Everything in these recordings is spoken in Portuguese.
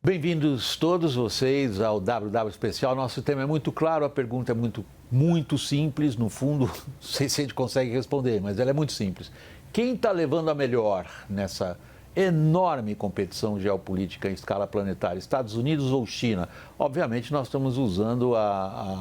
Bem-vindos todos vocês ao WW Especial. Nosso tema é muito claro, a pergunta é muito simples. No fundo, não sei se a gente consegue responder, mas ela é muito simples. Quem está levando a melhor nessa enorme competição geopolítica em escala planetária, Estados Unidos ou China? Obviamente, nós estamos usando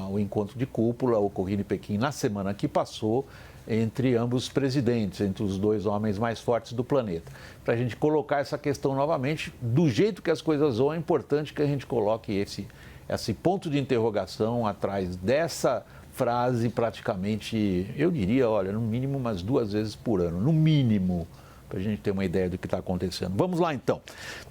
o encontro de cúpula ocorrido em Pequim na semana que passou, entre ambos os presidentes, entre os dois homens mais fortes do planeta. Para a gente colocar essa questão novamente, do jeito que as coisas vão, é importante que a gente coloque esse ponto de interrogação atrás dessa frase praticamente, eu diria, olha, no mínimo umas 2 vezes por ano, no mínimo, para a gente ter uma ideia do que está acontecendo. Vamos lá, então.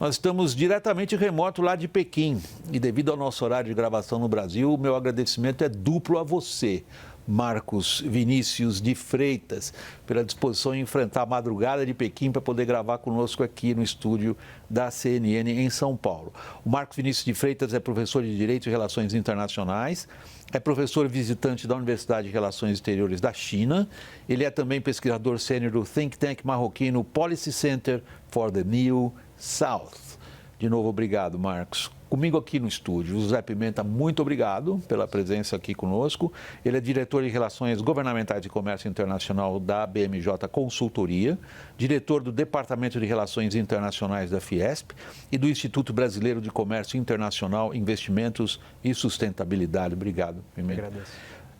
Nós estamos diretamente remoto lá de Pequim e devido ao nosso horário de gravação no Brasil, o meu agradecimento é duplo a você, Marcos Vinícius de Freitas, pela disposição em enfrentar a madrugada de Pequim para poder gravar conosco aqui no estúdio da CNN em São Paulo. O Marcos Vinícius de Freitas é professor de Direito e Relações Internacionais, é professor visitante da Universidade de Relações Exteriores da China, ele é também pesquisador sênior do think tank marroquino Policy Center for the New South. De novo, obrigado, Marcos. Comigo aqui no estúdio, José Pimenta, muito obrigado pela presença aqui conosco. Ele é diretor de Relações Governamentais e Comércio Internacional da BMJ Consultoria, diretor do Departamento de Relações Internacionais da Fiesp e do Instituto Brasileiro de Comércio Internacional, Investimentos e Sustentabilidade. Obrigado, Pimenta. Agradeço.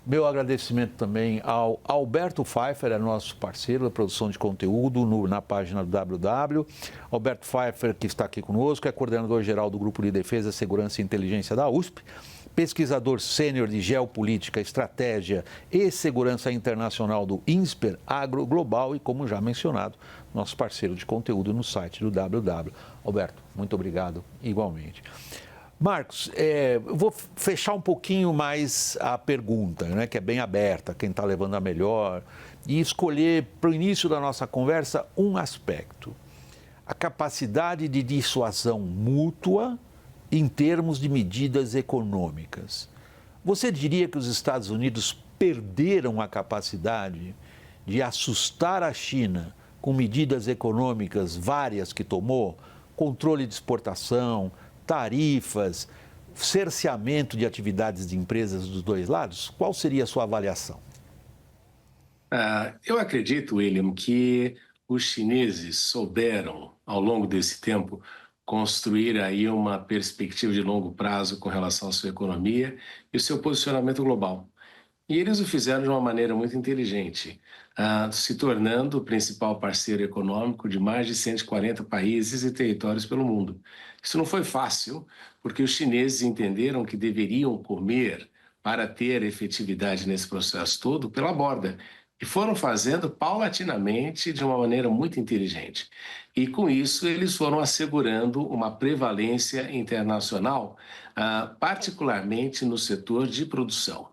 Meu agradecimento também ao Alberto Pfeiffer, é nosso parceiro da produção de conteúdo na página do WW. Alberto Pfeiffer, que está aqui conosco, é coordenador-geral do Grupo de Defesa, Segurança e Inteligência da USP, pesquisador sênior de Geopolítica, Estratégia e Segurança Internacional do INSPER Agro Global e, como já mencionado, nosso parceiro de conteúdo no site do WW. Alberto, muito obrigado igualmente. Marcos, eu vou fechar um pouquinho mais a pergunta, né, que é bem aberta, quem está levando a melhor, e escolher para o início da nossa conversa um aspecto: a capacidade de dissuasão mútua em termos de medidas econômicas. Você diria que os Estados Unidos perderam a capacidade de assustar a China com medidas econômicas várias que tomou, controle de exportação, tarifas, cerceamento de atividades de empresas dos dois lados? Qual seria a sua avaliação? Eu acredito, William, que os chineses souberam, ao longo desse tempo, construir aí uma perspectiva de longo prazo com relação à sua economia e o seu posicionamento global. E eles o fizeram de uma maneira muito inteligente, se tornando o principal parceiro econômico de mais de 140 países e territórios pelo mundo. Isso não foi fácil, porque os chineses entenderam que deveriam comer para ter efetividade nesse processo todo pela borda. E foram fazendo paulatinamente de uma maneira muito inteligente. E com isso eles foram assegurando uma prevalência internacional, particularmente no setor de produção.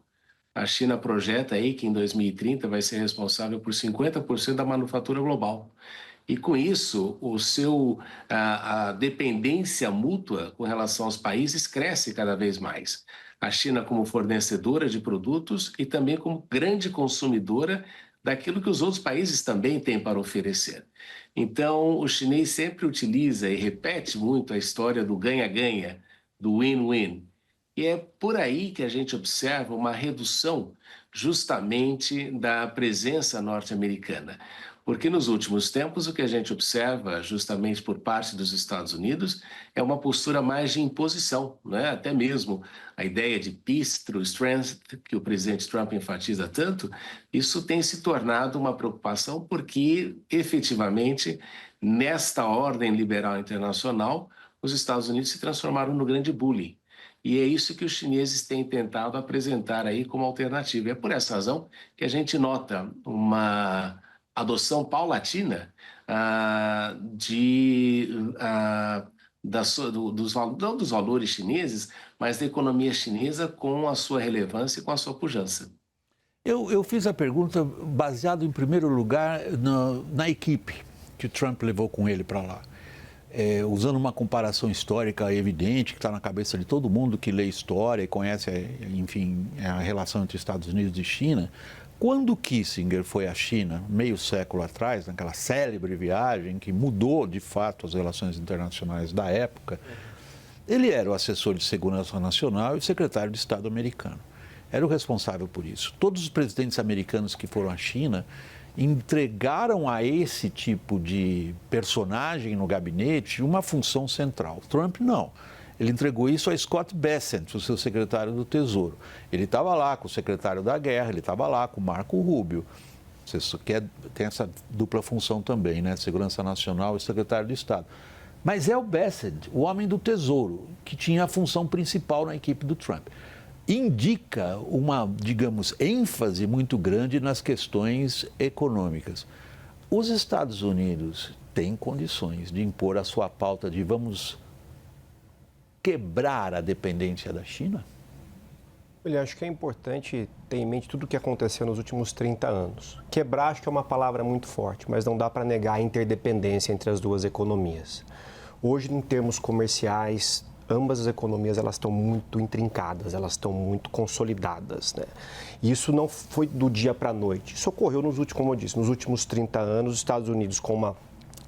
A China projeta aí que em 2030 vai ser responsável por 50% da manufatura global. E com isso, a dependência mútua com relação aos países cresce cada vez mais. A China como fornecedora de produtos e também como grande consumidora daquilo que os outros países também têm para oferecer. Então, o chinês sempre utiliza e repete muito a história do ganha-ganha, do win-win. E é por aí que a gente observa uma redução justamente da presença norte-americana. Porque nos últimos tempos o que a gente observa justamente por parte dos Estados Unidos é uma postura mais de imposição, né? Até mesmo a ideia de peace through strength, que o presidente Trump enfatiza tanto, isso tem se tornado uma preocupação porque efetivamente nesta ordem liberal internacional os Estados Unidos se transformaram no grande bully. E é isso que os chineses têm tentado apresentar aí como alternativa. É por essa razão que a gente nota uma adoção paulatina não dos valores chineses, mas da economia chinesa com a sua relevância e com a sua pujança. Eu fiz a pergunta baseado, em primeiro lugar, na equipe que o Trump levou com ele para lá. Usando uma comparação histórica evidente, que está na cabeça de todo mundo que lê história e conhece, enfim, a relação entre Estados Unidos e China. Quando Kissinger foi à China, meio século atrás, naquela célebre viagem que mudou, de fato, as relações internacionais da época, Ele era o assessor de segurança nacional e secretário de Estado americano. Era o responsável por isso. Todos os presidentes americanos que foram à China entregaram a esse tipo de personagem no gabinete uma função central. Trump não. Ele entregou isso a Scott Bessent, o seu secretário do Tesouro. Ele estava lá com o secretário da Guerra, ele estava lá com o Marco Rubio. Você tem essa dupla função também, né? Segurança Nacional e secretário de Estado. Mas é o Bessent, o homem do Tesouro, que tinha a função principal na equipe do Trump. Indica uma, digamos, ênfase muito grande nas questões econômicas. Os Estados Unidos têm condições de impor a sua pauta de vamos quebrar a dependência da China? Olha, acho que é importante ter em mente tudo o que aconteceu nos últimos 30 anos. Quebrar acho que é uma palavra muito forte, mas não dá para negar a interdependência entre as duas economias. Hoje, em termos comerciais, ambas as economias elas estão muito intrincadas, elas estão muito consolidadas, né? E isso não foi do dia para a noite. Isso ocorreu como eu disse, nos últimos 30 anos, os Estados Unidos com uma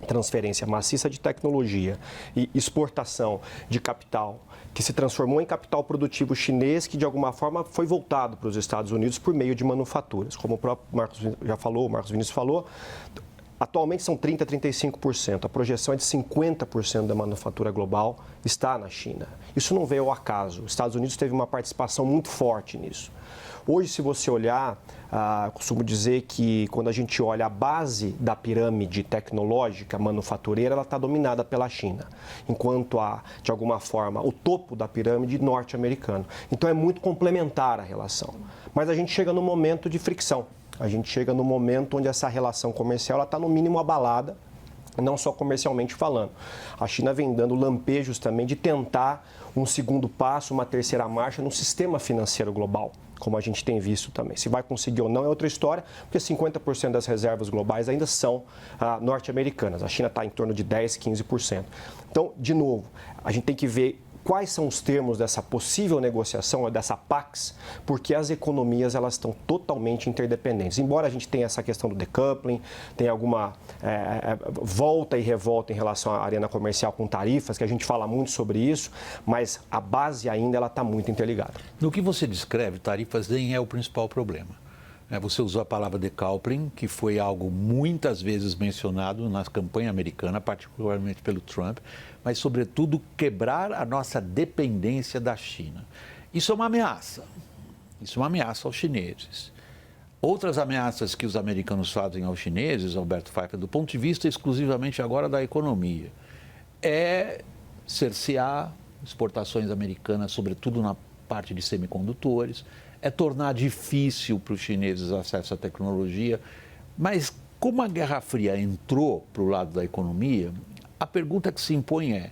transferência maciça de tecnologia e exportação de capital, que se transformou em capital produtivo chinês, que de alguma forma foi voltado para os Estados Unidos por meio de manufaturas. Como o próprio Marcos Vinícius falou, atualmente são 30% a 35%. A projeção é de 50% da manufatura global está na China. Isso não veio ao acaso. Os Estados Unidos teve uma participação muito forte nisso. Hoje, se você olhar, costumo dizer que quando a gente olha a base da pirâmide tecnológica manufatureira, ela está dominada pela China, enquanto de alguma forma, o topo da pirâmide norte-americano. Então, é muito complementar a relação. Mas a gente chega no momento de fricção. A gente chega no momento onde essa relação comercial está no mínimo abalada, não só comercialmente falando. A China vem dando lampejos também de tentar um segundo passo, uma terceira marcha no sistema financeiro global, como a gente tem visto também. Se vai conseguir ou não é outra história, porque 50% das reservas globais ainda são norte-americanas. A China está em torno de 10%, 15%. Então, de novo, a gente tem que ver quais são os termos dessa possível negociação, dessa Pax, porque as economias elas estão totalmente interdependentes. Embora a gente tenha essa questão do decoupling, tenha alguma volta e revolta em relação à arena comercial com tarifas, que a gente fala muito sobre isso, mas a base ainda ela está muito interligada. No que você descreve, tarifas nem é o principal problema. Você usou a palavra decoupling, que foi algo muitas vezes mencionado na campanha americana, particularmente pelo Trump, mas, sobretudo, quebrar a nossa dependência da China. Isso é uma ameaça. Isso é uma ameaça aos chineses. Outras ameaças que os americanos fazem aos chineses, Alberto Pfeiffer, do ponto de vista exclusivamente agora da economia, é cercear exportações americanas, sobretudo na parte de semicondutores, é tornar difícil para os chineses acesso à tecnologia. Mas como a Guerra Fria entrou para o lado da economia, a pergunta que se impõe é: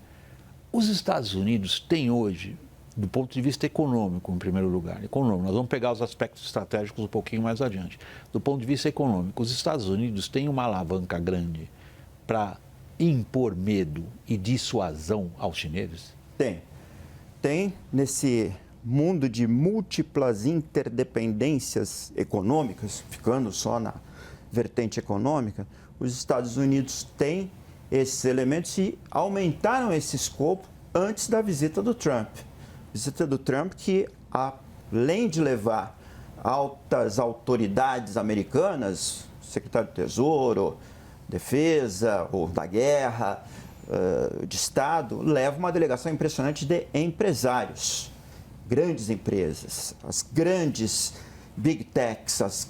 os Estados Unidos têm hoje, do ponto de vista econômico, em primeiro lugar, nós vamos pegar os aspectos estratégicos um pouquinho mais adiante. Do ponto de vista econômico, os Estados Unidos têm uma alavanca grande para impor medo e dissuasão aos chineses? Tem nesse mundo de múltiplas interdependências econômicas, ficando só na vertente econômica, os Estados Unidos têm esses elementos e aumentaram esse escopo antes da visita do Trump. Visita do Trump que, além de levar altas autoridades americanas, secretário do Tesouro, Defesa, ou da Guerra, de Estado, leva uma delegação impressionante de empresários. Grandes empresas, as grandes big techs,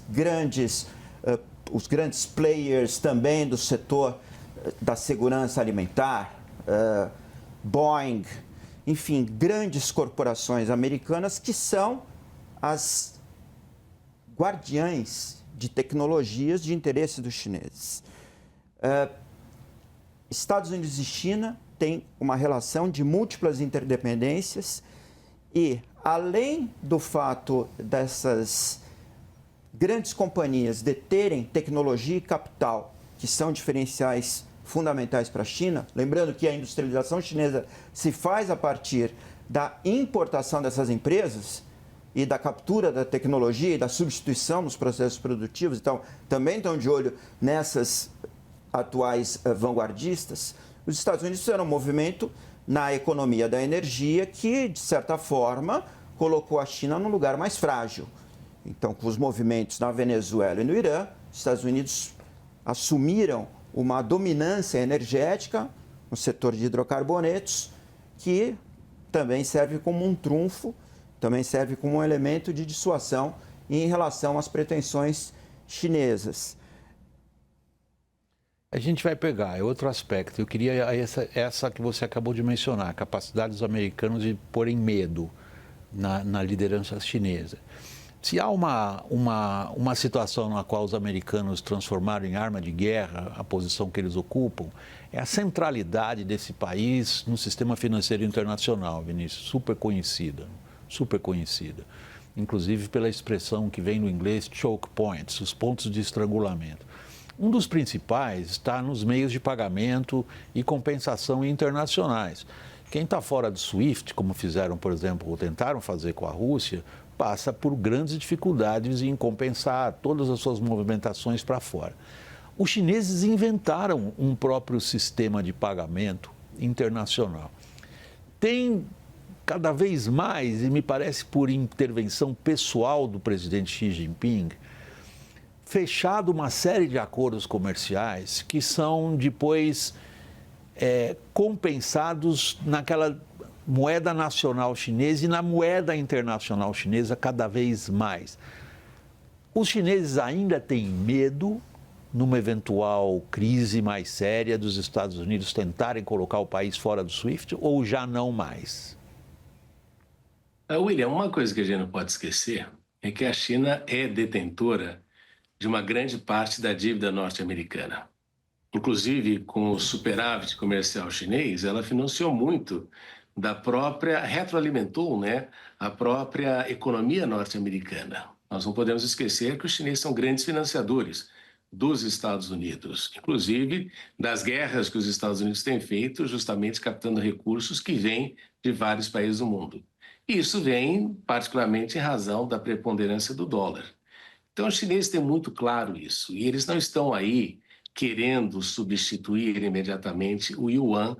os grandes players também do setor da segurança alimentar, Boeing, enfim, grandes corporações americanas que são as guardiães de tecnologias de interesse dos chineses. Estados Unidos e China têm uma relação de múltiplas interdependências e, além do fato dessas grandes companhias deterem tecnologia e capital, que são diferenciais fundamentais para a China, lembrando que a industrialização chinesa se faz a partir da importação dessas empresas e da captura da tecnologia e da substituição nos processos produtivos, então também estão de olho nessas atuais vanguardistas. Os Estados Unidos fizeram um movimento na economia da energia que, de certa forma, colocou a China num lugar mais frágil. Então, com os movimentos na Venezuela e no Irã, os Estados Unidos assumiram uma dominância energética no setor de hidrocarbonetos, que também serve como um trunfo, também serve como um elemento de dissuasão em relação às pretensões chinesas. A gente vai pegar, é outro aspecto. Eu queria essa que você acabou de mencionar, a capacidade dos americanos de porem medo na liderança chinesa. Se há uma situação na qual os americanos transformaram em arma de guerra a posição que eles ocupam, é a centralidade desse país no sistema financeiro internacional, Vinícius, super conhecida, inclusive pela expressão que vem no inglês choke points, os pontos de estrangulamento. Um dos principais está nos meios de pagamento e compensação internacionais. Quem está fora do SWIFT, como fizeram, por exemplo, ou tentaram fazer com a Rússia, passa por grandes dificuldades em compensar todas as suas movimentações para fora. Os chineses inventaram um próprio sistema de pagamento internacional. Tem cada vez mais, e me parece por intervenção pessoal do presidente Xi Jinping, fechado uma série de acordos comerciais que são depois compensados naquela moeda nacional chinesa e na moeda internacional chinesa cada vez mais. Os chineses ainda têm medo, numa eventual crise mais séria dos Estados Unidos tentarem colocar o país fora do SWIFT, ou já não mais? William, uma coisa que a gente não pode esquecer é que a China é detentora de uma grande parte da dívida norte-americana. Inclusive, com o superávit comercial chinês, ela financiou muito retroalimentou, a própria economia norte-americana. Nós não podemos esquecer que os chineses são grandes financiadores dos Estados Unidos, inclusive das guerras que os Estados Unidos têm feito, justamente captando recursos que vêm de vários países do mundo. E isso vem particularmente em razão da preponderância do dólar. Então, os chineses têm muito claro isso, e eles não estão aí querendo substituir imediatamente o yuan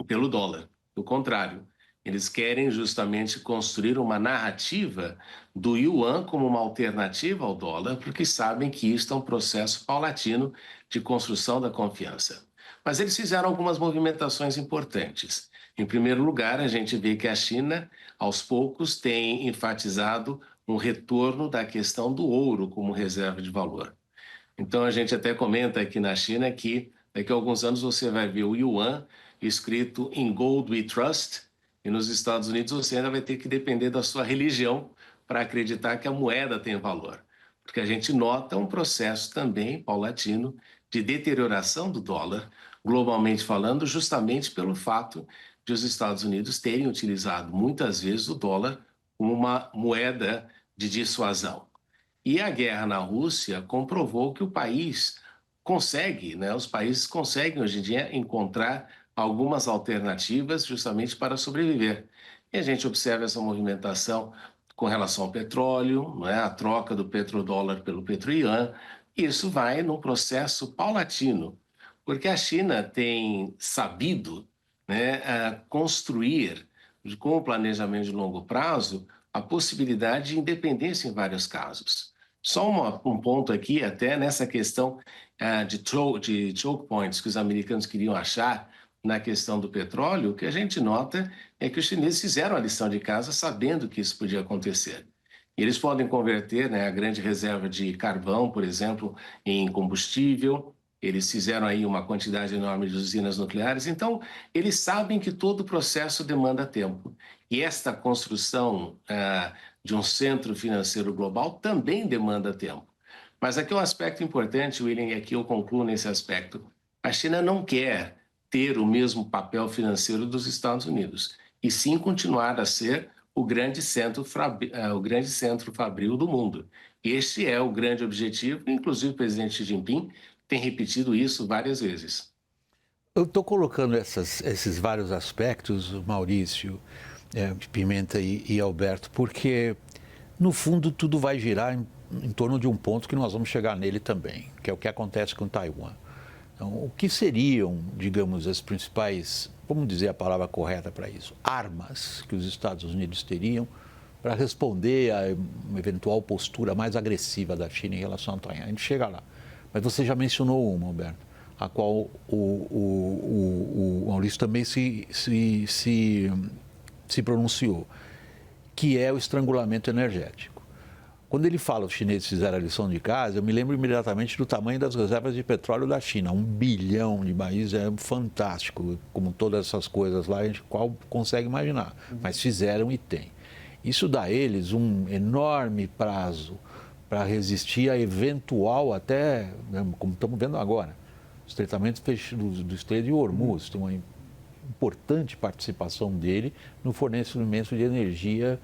pelo dólar. Do contrário, eles querem justamente construir uma narrativa do yuan como uma alternativa ao dólar, porque sabem que isso é um processo paulatino de construção da confiança. Mas eles fizeram algumas movimentações importantes. Em primeiro lugar, a gente vê que a China, aos poucos, tem enfatizado um retorno da questão do ouro como reserva de valor. Então, a gente até comenta aqui na China que daqui a alguns anos você vai ver o yuan escrito em Gold We Trust, e nos Estados Unidos você ainda vai ter que depender da sua religião para acreditar que a moeda tem valor. Porque a gente nota um processo também paulatino de deterioração do dólar, globalmente falando, justamente pelo fato de os Estados Unidos terem utilizado muitas vezes o dólar como uma moeda de dissuasão. E a guerra na Rússia comprovou que o país consegue, os países conseguem hoje em dia encontrar algumas alternativas justamente para sobreviver. E a gente observa essa movimentação com relação ao petróleo, a troca do petrodólar pelo petro-yuan. Isso vai num processo paulatino, porque a China tem sabido construir, com o planejamento de longo prazo, a possibilidade de independência em vários casos. Só um ponto aqui, até nessa questão de choke points que os americanos queriam achar na questão do petróleo, o que a gente nota é que os chineses fizeram a lição de casa sabendo que isso podia acontecer. E eles podem converter a grande reserva de carvão, por exemplo, em combustível. Eles fizeram aí uma quantidade enorme de usinas nucleares. Então, eles sabem que todo o processo demanda tempo. E esta construção de um centro financeiro global também demanda tempo. Mas aqui um aspecto importante, William, e aqui eu concluo nesse aspecto. A China não quer ter o mesmo papel financeiro dos Estados Unidos, e sim continuar a ser o grande centro fabril do mundo. Este é o grande objetivo, inclusive o presidente Xi Jinping tem repetido isso várias vezes. Eu estou colocando esses vários aspectos, Maurício, Pimenta e Alberto, porque, no fundo, tudo vai girar em torno de um ponto que nós vamos chegar nele também, que é o que acontece com Taiwan. Então, o que seriam, digamos, as principais, vamos dizer a palavra correta para isso, armas que os Estados Unidos teriam para responder a uma eventual postura mais agressiva da China em relação à Taiwan? A gente chega lá. Mas você já mencionou uma, Alberto, a qual o Maurício também se pronunciou, que é o estrangulamento energético. Quando ele fala que os chineses fizeram a lição de casa, eu me lembro imediatamente do tamanho das reservas de petróleo da China. 1 bilhão de barris é fantástico, como todas essas coisas lá, a gente qual consegue imaginar. Mas fizeram e tem. Isso dá a eles um enorme prazo para resistir a eventual, até, como estamos vendo agora, o estreitamento do Estreito de Hormuz. Tem uma importante participação dele no fornecimento de energia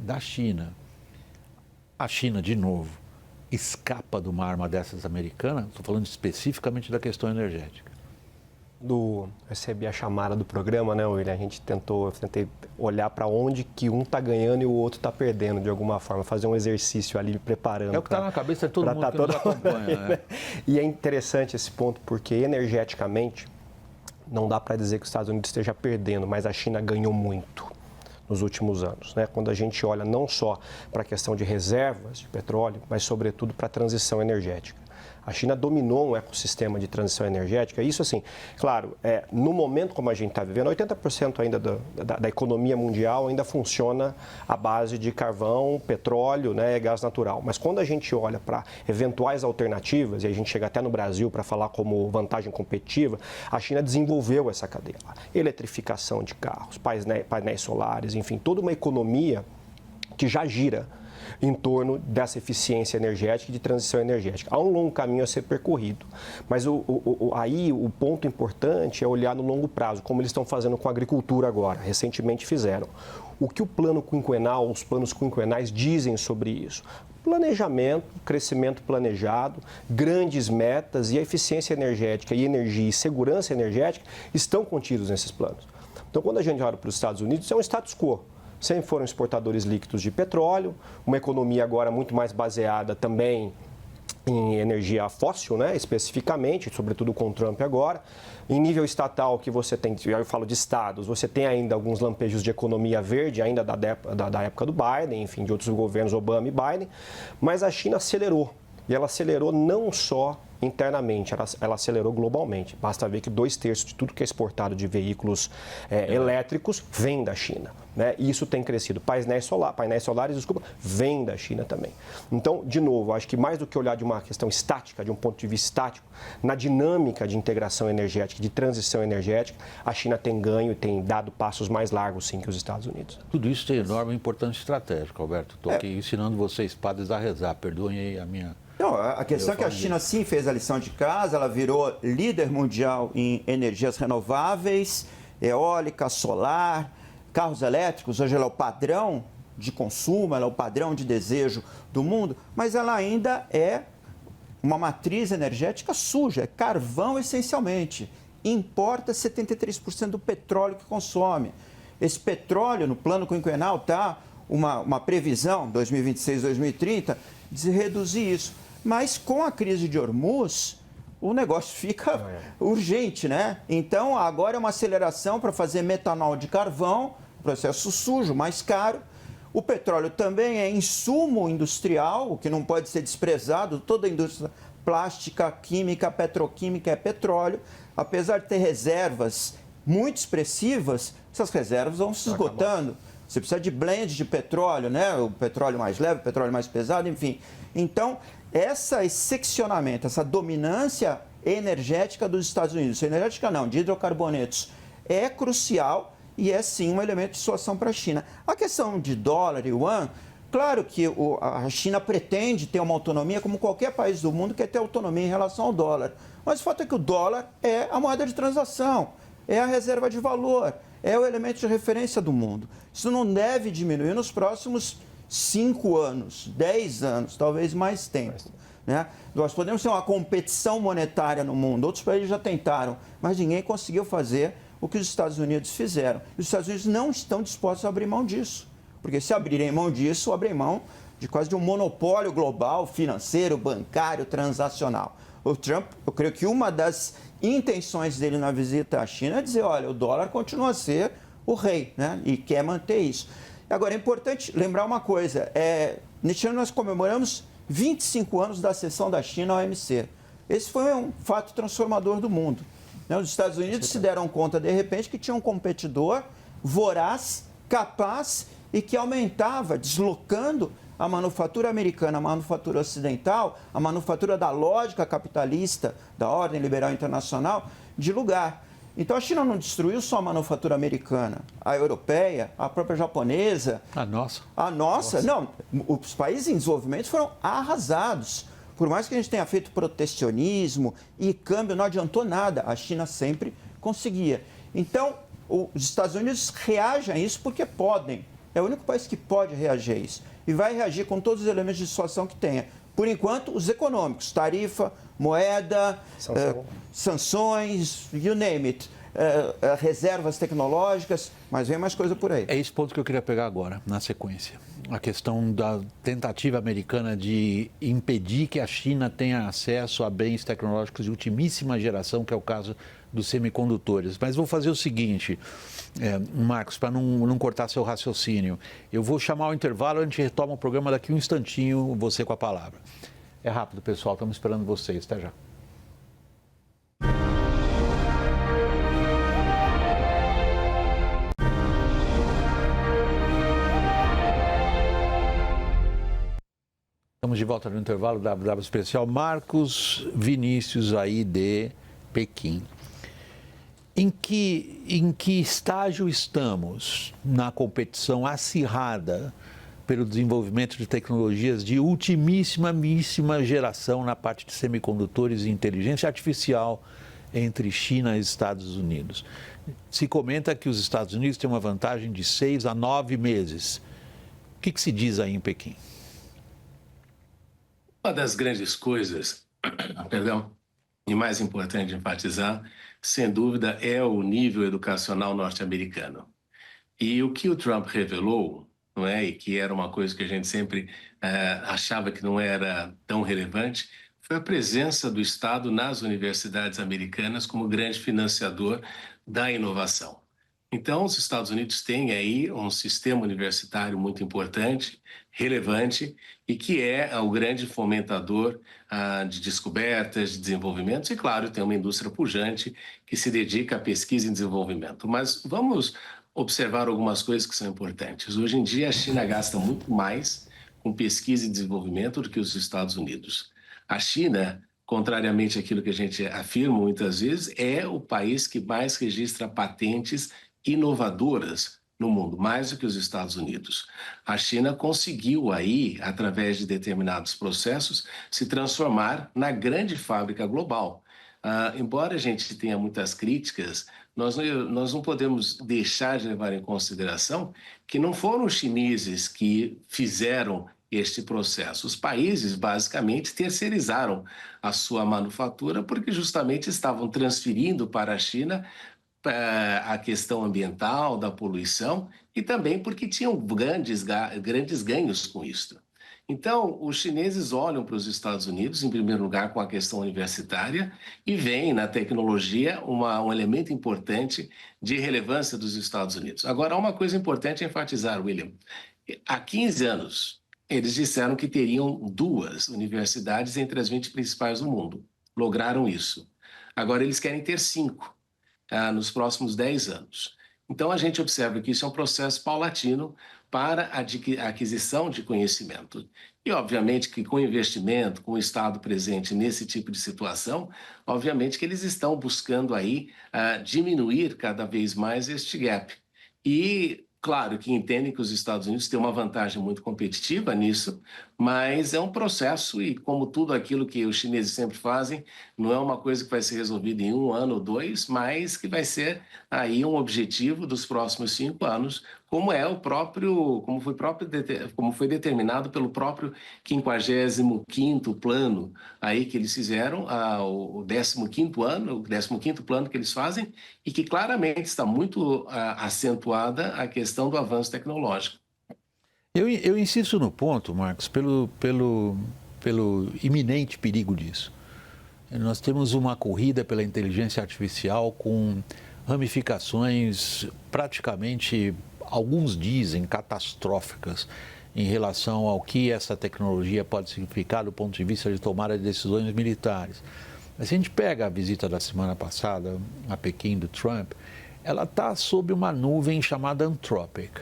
da China. A China, de novo, escapa de uma arma dessas americanas? Estou falando especificamente da questão energética. Recebi a chamada do programa, né, William? Tentei olhar para onde que um está ganhando e o outro está perdendo, de alguma forma, fazer um exercício ali, me preparando. É o que está na cabeça de todo mundo que nos acompanha. Né? E é interessante esse ponto, porque energeticamente, não dá para dizer que os Estados Unidos esteja perdendo, mas a China ganhou muito nos últimos anos, né? Quando a gente olha não só para a questão de reservas de petróleo, mas sobretudo para a transição energética. A China dominou um ecossistema de transição energética. Isso, assim, claro, no momento como a gente está vivendo, 80% ainda da economia mundial ainda funciona à base de carvão, petróleo, né, gás natural. Mas quando a gente olha para eventuais alternativas, e a gente chega até no Brasil para falar como vantagem competitiva, a China desenvolveu essa cadeia. Eletrificação de carros, painéis solares, enfim, toda uma economia que já gira em torno dessa eficiência energética e de transição energética. Há um longo caminho a ser percorrido, mas aí o ponto importante é olhar no longo prazo, como eles estão fazendo com a agricultura agora, recentemente fizeram. O que o plano quinquenal, os planos quinquenais dizem sobre isso? Planejamento, crescimento planejado, grandes metas e a eficiência energética e energia e segurança energética estão contidos nesses planos. Então, quando a gente olha para os Estados Unidos, é um status quo. Sempre foram exportadores líquidos de petróleo, uma economia agora muito mais baseada também em energia fóssil, né, especificamente, sobretudo com o Trump agora. Em nível estatal, que você tem, eu falo de estados, você tem ainda alguns lampejos de economia verde, ainda da época do Biden, enfim, de outros governos, Obama e Biden, mas a China acelerou. E ela acelerou não só internamente, ela acelerou globalmente. Basta ver que 2/3 de tudo que é exportado de veículos elétricos vem da China, né? E isso tem crescido. Painéis solares, vem da China também. Então, de novo, acho que mais do que olhar de uma questão estática, de um ponto de vista estático, na dinâmica de integração energética, de transição energética, a China tem ganho e tem dado passos mais largos, sim, que os Estados Unidos. Tudo isso tem enorme importância estratégica, Alberto. Estou aqui ensinando vocês, padres, a rezar. Perdoem aí a minha... Não, a questão é que a China sim fez a lição de casa, ela virou líder mundial em energias renováveis, eólica, solar, carros elétricos, hoje ela é o padrão de consumo, ela é o padrão de desejo do mundo, mas ela ainda é uma matriz energética suja, é carvão essencialmente, importa 73% do petróleo que consome. Esse petróleo, no plano quinquenal, está uma previsão, 2026, 2030, de reduzir isso. Mas com a crise de Hormuz, o negócio fica urgente, né? Então, agora é uma aceleração para fazer metanol de carvão, processo sujo, mais caro. O petróleo também é insumo industrial, o que não pode ser desprezado. Toda a indústria plástica, química, petroquímica é petróleo. Apesar de ter reservas muito expressivas, essas reservas vão se esgotando. Você precisa de blend de petróleo, né? O petróleo mais leve, o petróleo mais pesado, enfim. Então, esse seccionamento, essa dominância energética dos Estados Unidos, energética não, de hidrocarbonetos, é crucial e é sim um elemento de dissuasão para a China. A questão de dólar e yuan, claro que a China pretende ter uma autonomia, como qualquer país do mundo quer ter autonomia em relação ao dólar. Mas o fato é que o dólar é a moeda de transação, é a reserva de valor, é o elemento de referência do mundo. Isso não deve diminuir nos próximos 5 anos, 10 anos, talvez mais tempo. Né? Nós podemos ter uma competição monetária no mundo, outros países já tentaram, mas ninguém conseguiu fazer o que os Estados Unidos fizeram. E os Estados Unidos não estão dispostos a abrir mão disso, porque se abrirem mão disso, abrem mão de quase de um monopólio global, financeiro, bancário, transacional. o Trump, eu creio que uma das intenções dele na visita à China é dizer, olha, o dólar continua a ser o rei, né? E quer manter isso. Agora, é importante lembrar uma coisa, neste ano nós comemoramos 25 anos da cessão da China ao OMC. Esse foi um fato transformador do mundo. Os Estados Unidos se deram conta, de repente, que tinha um competidor voraz, capaz e que aumentava, deslocando a manufatura americana, a manufatura ocidental, a manufatura da lógica capitalista, da ordem liberal internacional, de lugar. Então, a China não destruiu só a manufatura americana, a europeia, a própria japonesa. A nossa. A nossa. Não, os países em desenvolvimento foram arrasados. Por mais que a gente tenha feito protecionismo e câmbio, não adiantou nada. A China sempre conseguia. Então, os Estados Unidos reagem a isso porque podem. É o único país que pode reagir a isso. E vai reagir com todos os elementos de dissuasão que tenha. Por enquanto, os econômicos, tarifa, moeda, sanções, you name it, reservas tecnológicas, mas vem mais coisa por aí. É esse ponto que eu queria pegar agora, na sequência. A questão da tentativa americana de impedir que a China tenha acesso a bens tecnológicos de ultimíssima geração, que é o caso dos semicondutores. Mas vou fazer o seguinte, Marcos, para não cortar seu raciocínio. Eu vou chamar o intervalo, a gente retoma o programa daqui um instantinho, você com a palavra. É rápido, pessoal, estamos esperando vocês. Até já. Estamos de volta no intervalo da WW Especial. Marcos Vinícius, aí de Pequim. Em que estágio estamos na competição acirrada pelo desenvolvimento de tecnologias de ultimíssima geração na parte de semicondutores e inteligência artificial entre China e Estados Unidos? Se comenta que os Estados Unidos têm uma vantagem de 6 a 9 meses. O que se diz aí em Pequim? Uma das grandes coisas, e mais importante de enfatizar, sem dúvida, é o nível educacional norte-americano. E o que o Trump revelou, não é, e que era uma coisa que a gente sempre achava que não era tão relevante, foi a presença do Estado nas universidades americanas como grande financiador da inovação. Então, os Estados Unidos têm aí um sistema universitário muito importante, relevante, e que é o grande fomentador de descobertas, de desenvolvimentos, e, claro, tem uma indústria pujante que se dedica à pesquisa e desenvolvimento. Mas vamos observar algumas coisas que são importantes. Hoje em dia, a China gasta muito mais com pesquisa e desenvolvimento do que os Estados Unidos. A China, contrariamente àquilo que a gente afirma muitas vezes, é o país que mais registra patentes inovadoras no mundo, mais do que os Estados Unidos. A China conseguiu aí, através de determinados processos, se transformar na grande fábrica global. Embora a gente tenha muitas críticas, nós não podemos deixar de levar em consideração que não foram os chineses que fizeram este processo. Os países, basicamente, terceirizaram a sua manufatura porque justamente estavam transferindo para a China a questão ambiental, da poluição, e também porque tinham grandes ganhos com isso. Então, os chineses olham para os Estados Unidos, em primeiro lugar, com a questão universitária, e veem na tecnologia um elemento importante de relevância dos Estados Unidos. Agora, há uma coisa importante a enfatizar, William. Há 15 anos, eles disseram que teriam 2 universidades entre as 20 principais do mundo. Lograram isso. Agora, eles querem ter 5. Nos próximos 10 anos. Então, a gente observa que isso é um processo paulatino para a aquisição de conhecimento. E, obviamente, que com investimento, com o Estado presente nesse tipo de situação, obviamente que eles estão buscando aí diminuir cada vez mais este gap. E, claro, que entendem que os Estados Unidos têm uma vantagem muito competitiva nisso, mas é um processo e, como tudo aquilo que os chineses sempre fazem, não é uma coisa que vai ser resolvida em 1 ano ou 2, mas que vai ser aí um objetivo dos próximos 5 anos, como foi determinado pelo próprio 55º plano aí que eles fizeram, o 15º plano que eles fazem, e que claramente está muito acentuada a questão do avanço tecnológico. Eu insisto no ponto, Marcos, pelo iminente perigo disso. Nós temos uma corrida pela inteligência artificial com ramificações praticamente, alguns dizem, catastróficas em relação ao que essa tecnologia pode significar do ponto de vista de tomada de decisões militares. Mas se a gente pega a visita da semana passada a Pequim do Trump, ela está sob uma nuvem chamada Anthropic.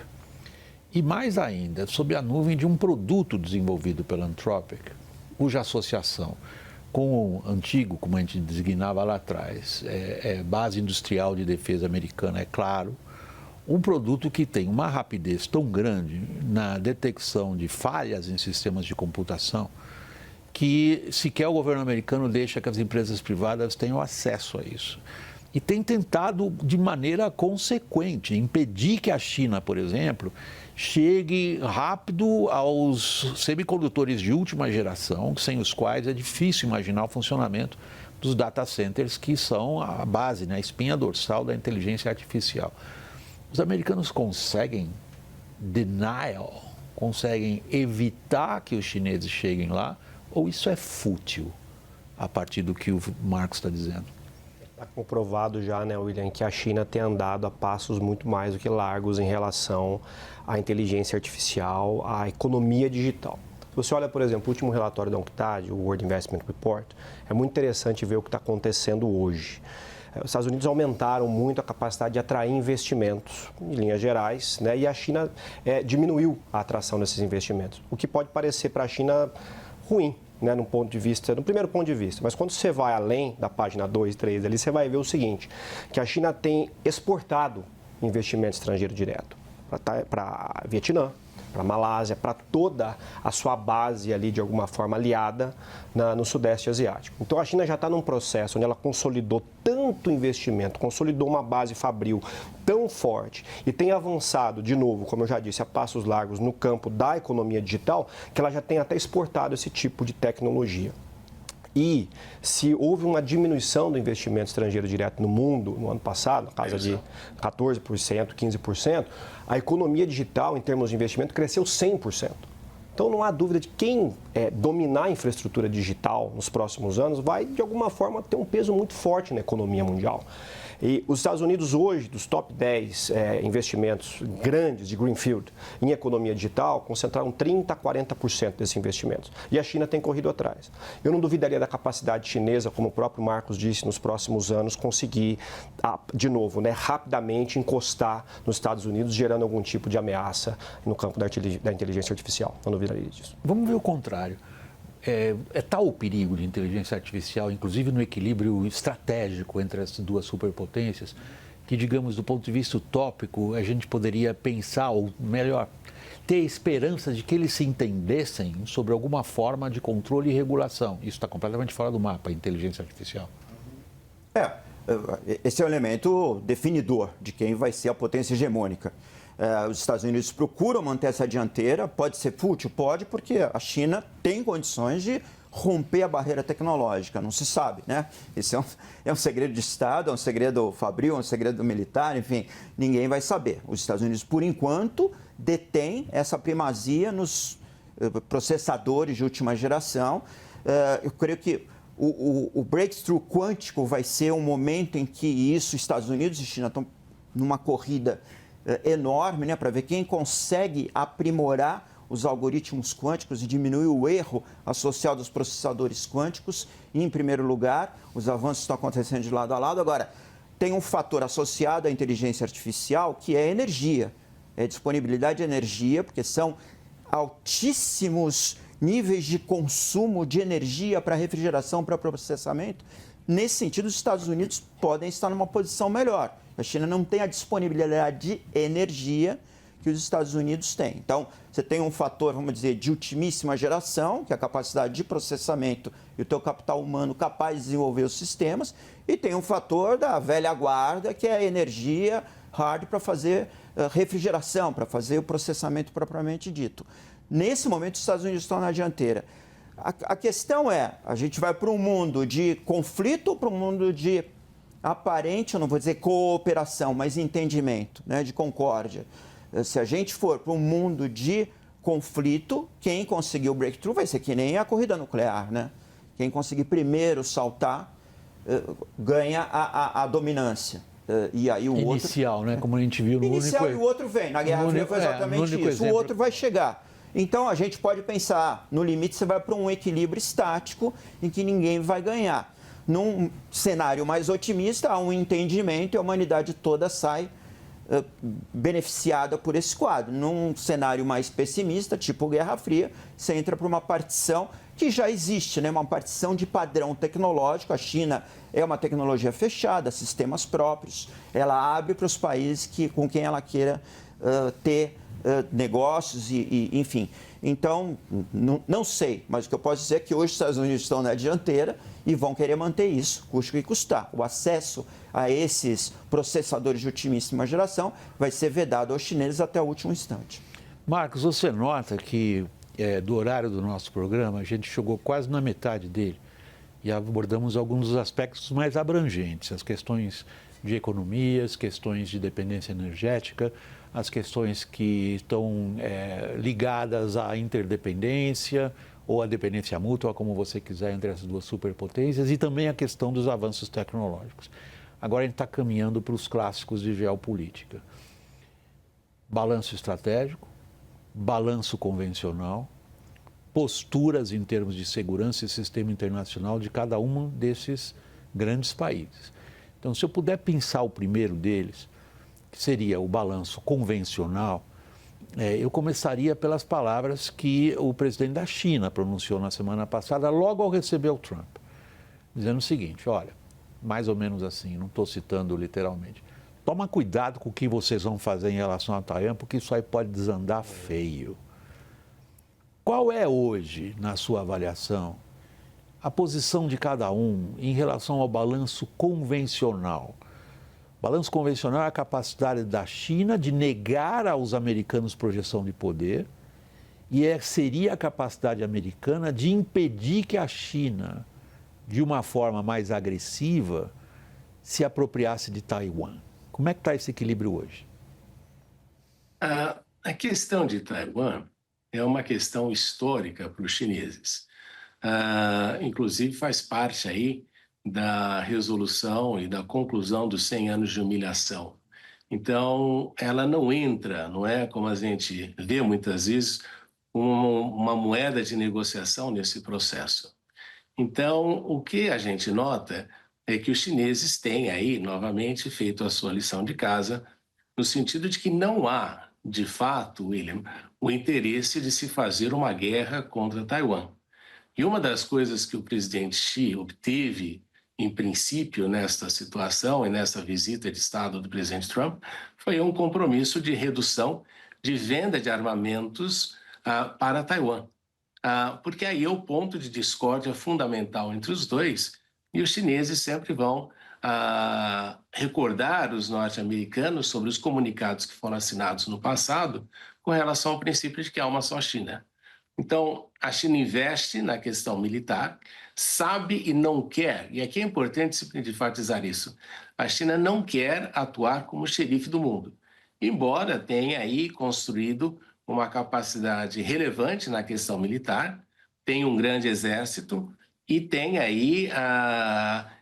E mais ainda, sob a nuvem de um produto desenvolvido pela Anthropic, cuja associação com o antigo, como a gente designava lá atrás, Base Industrial de Defesa Americana, é claro, um produto que tem uma rapidez tão grande na detecção de falhas em sistemas de computação que sequer o governo americano deixa que as empresas privadas tenham acesso a isso. E tem tentado, de maneira consequente, impedir que a China, por exemplo, chegue rápido aos semicondutores de última geração, sem os quais é difícil imaginar o funcionamento dos data centers, que são a base, né, a espinha dorsal da inteligência artificial. Os americanos conseguem conseguem evitar que os chineses cheguem lá, ou isso é fútil, a partir do que o Marcos está dizendo? Está comprovado já, né, William, que a China tem andado a passos muito mais do que largos em relação à inteligência artificial, à economia digital. Se você olha, por exemplo, o último relatório da UNCTAD, o World Investment Report, é muito interessante ver o que está acontecendo hoje. Os Estados Unidos aumentaram muito a capacidade de atrair investimentos, em linhas gerais, né, e a China diminuiu a atração desses investimentos, o que pode parecer para a China ruim, né, no primeiro ponto de vista. Mas quando você vai além da página 2, 3, ali você vai ver o seguinte, que a China tem exportado investimento estrangeiro direto para Vietnã, para Malásia, para toda a sua base ali, de alguma forma, aliada no Sudeste Asiático. Então, a China já está num processo onde ela consolidou tanto investimento, consolidou uma base fabril tão forte e tem avançado, de novo, como eu já disse, a passos largos no campo da economia digital, que ela já tem até exportado esse tipo de tecnologia. E se houve uma diminuição do investimento estrangeiro direto no mundo no ano passado, na casa de 14%, 15%, a economia digital, em termos de investimento, cresceu 100%. Então, não há dúvida de quem dominar a infraestrutura digital nos próximos anos vai, de alguma forma, ter um peso muito forte na economia mundial. E os Estados Unidos hoje, dos top 10 investimentos grandes de Greenfield em economia digital, concentraram 30% a 40% desses investimentos. E a China tem corrido atrás. Eu não duvidaria da capacidade chinesa, como o próprio Marcos disse, nos próximos anos, conseguir, de novo, né, rapidamente encostar nos Estados Unidos, gerando algum tipo de ameaça no campo da inteligência artificial. Não duvidaria disso. Vamos ver o contrário. É tal o perigo de inteligência artificial, inclusive no equilíbrio estratégico entre as duas superpotências, que, digamos, do ponto de vista utópico, a gente poderia pensar, ou melhor, ter esperança de que eles se entendessem sobre alguma forma de controle e regulação. Isso está completamente fora do mapa, a inteligência artificial. Esse é o elemento definidor de quem vai ser a potência hegemônica. Os Estados Unidos procuram manter essa dianteira, pode ser fútil? Pode, porque a China tem condições de romper a barreira tecnológica, não se sabe, né? Esse é um segredo de Estado, é um segredo fabril, é um segredo militar, enfim, ninguém vai saber. Os Estados Unidos, por enquanto, detêm essa primazia nos processadores de última geração. Eu creio que o breakthrough quântico vai ser um momento em que Estados Unidos e China estão numa corrida enorme, né, para ver quem consegue aprimorar os algoritmos quânticos e diminuir o erro associado aos processadores quânticos. E, em primeiro lugar, os avanços estão acontecendo de lado a lado. Agora, tem um fator associado à inteligência artificial que é energia, disponibilidade de energia, porque são altíssimos níveis de consumo de energia para refrigeração, para processamento. Nesse sentido, os Estados Unidos podem estar numa posição melhor. A China não tem a disponibilidade de energia que os Estados Unidos têm. Então, você tem um fator, vamos dizer, de ultimíssima geração, que é a capacidade de processamento e o teu capital humano capaz de desenvolver os sistemas, e tem um fator da velha guarda, que é a energia hard para fazer refrigeração, para fazer o processamento propriamente dito. Nesse momento, os Estados Unidos estão na dianteira. A questão é, a gente vai para um mundo de conflito ou para um mundo de aparente, eu não vou dizer cooperação, mas entendimento, né, de concórdia. Se a gente for para um mundo de conflito, quem conseguir o breakthrough vai ser que nem a corrida nuclear, né? Quem conseguir primeiro saltar ganha a dominância. E aí o inicial, outro, né? Como a gente viu no inicial único... e o outro vem. Na Guerra Fria foi exatamente isso. Exemplo... O outro vai chegar. Então a gente pode pensar, no limite você vai para um equilíbrio estático em que ninguém vai ganhar. Num cenário mais otimista, há um entendimento e a humanidade toda sai beneficiada por esse quadro. Num cenário mais pessimista, tipo Guerra Fria, você entra para uma partição que já existe, né? Uma partição de padrão tecnológico. A China é uma tecnologia fechada, sistemas próprios. Ela abre para os países com quem ela queira ter negócios enfim. Então, não sei, mas o que eu posso dizer é que hoje os Estados Unidos estão na dianteira e vão querer manter isso, custe o que custar. O acesso a esses processadores de ultimíssima geração vai ser vedado aos chineses até o último instante. Marcos, você nota que do horário do nosso programa, a gente chegou quase na metade dele e abordamos alguns dos aspectos mais abrangentes, as questões de economia, as questões de dependência energética, as questões que estão ligadas à interdependência ou à dependência mútua, como você quiser, entre essas duas superpotências, e também a questão dos avanços tecnológicos. Agora a gente está caminhando para os clássicos de geopolítica. Balanço estratégico, balanço convencional, posturas em termos de segurança e sistema internacional de cada um desses grandes países. Então, se eu puder pensar o primeiro deles, que seria o balanço convencional, eu começaria pelas palavras que o presidente da China pronunciou na semana passada, logo ao receber o Trump, dizendo o seguinte: olha, mais ou menos assim, não estou citando literalmente, toma cuidado com o que vocês vão fazer em relação a Taiwan, porque isso aí pode desandar feio. Qual é hoje, na sua avaliação, a posição de cada um em relação ao balanço convencional? Balanço convencional é a capacidade da China de negar aos americanos projeção de poder e seria a capacidade americana de impedir que a China, de uma forma mais agressiva, se apropriasse de Taiwan. Como é que está esse equilíbrio hoje? A questão de Taiwan é uma questão histórica para os chineses. Inclusive faz parte aí da resolução e da conclusão dos 100 anos de humilhação. Então, ela não entra, não é como a gente vê muitas vezes, uma moeda de negociação nesse processo. Então, o que a gente nota é que os chineses têm aí, novamente, feito a sua lição de casa, no sentido de que não há, de fato, William, o interesse de se fazer uma guerra contra Taiwan. E uma das coisas que o presidente Xi obteve, em princípio, nesta situação e nessa visita de Estado do presidente Trump, foi um compromisso de redução de venda de armamentos para Taiwan. Porque aí é o ponto de discórdia fundamental entre os dois, e os chineses sempre vão recordar os norte-americanos sobre os comunicados que foram assinados no passado com relação ao princípio de que há uma só China. Então, a China investe na questão militar, sabe e não quer, e aqui é importante se enfatizar isso, a China não quer atuar como xerife do mundo, embora tenha aí construído uma capacidade relevante na questão militar, tem um grande exército e tem aí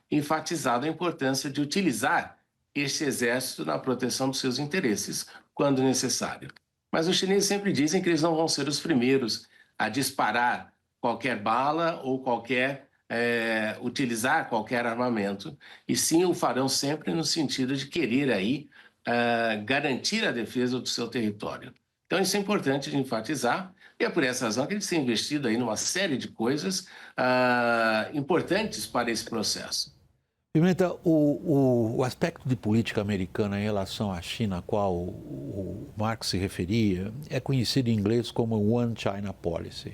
enfatizado a importância de utilizar este exército na proteção dos seus interesses, quando necessário. Mas os chineses sempre dizem que eles não vão ser os primeiros a disparar qualquer bala ou utilizar qualquer armamento, e sim o farão sempre no sentido de querer aí garantir a defesa do seu território. Então isso é importante de enfatizar, e é por essa razão que eles têm investido aí numa série de coisas importantes para esse processo. Pimenta, o aspecto de política americana em relação à China, a qual o Marx se referia, é conhecido em inglês como One China Policy.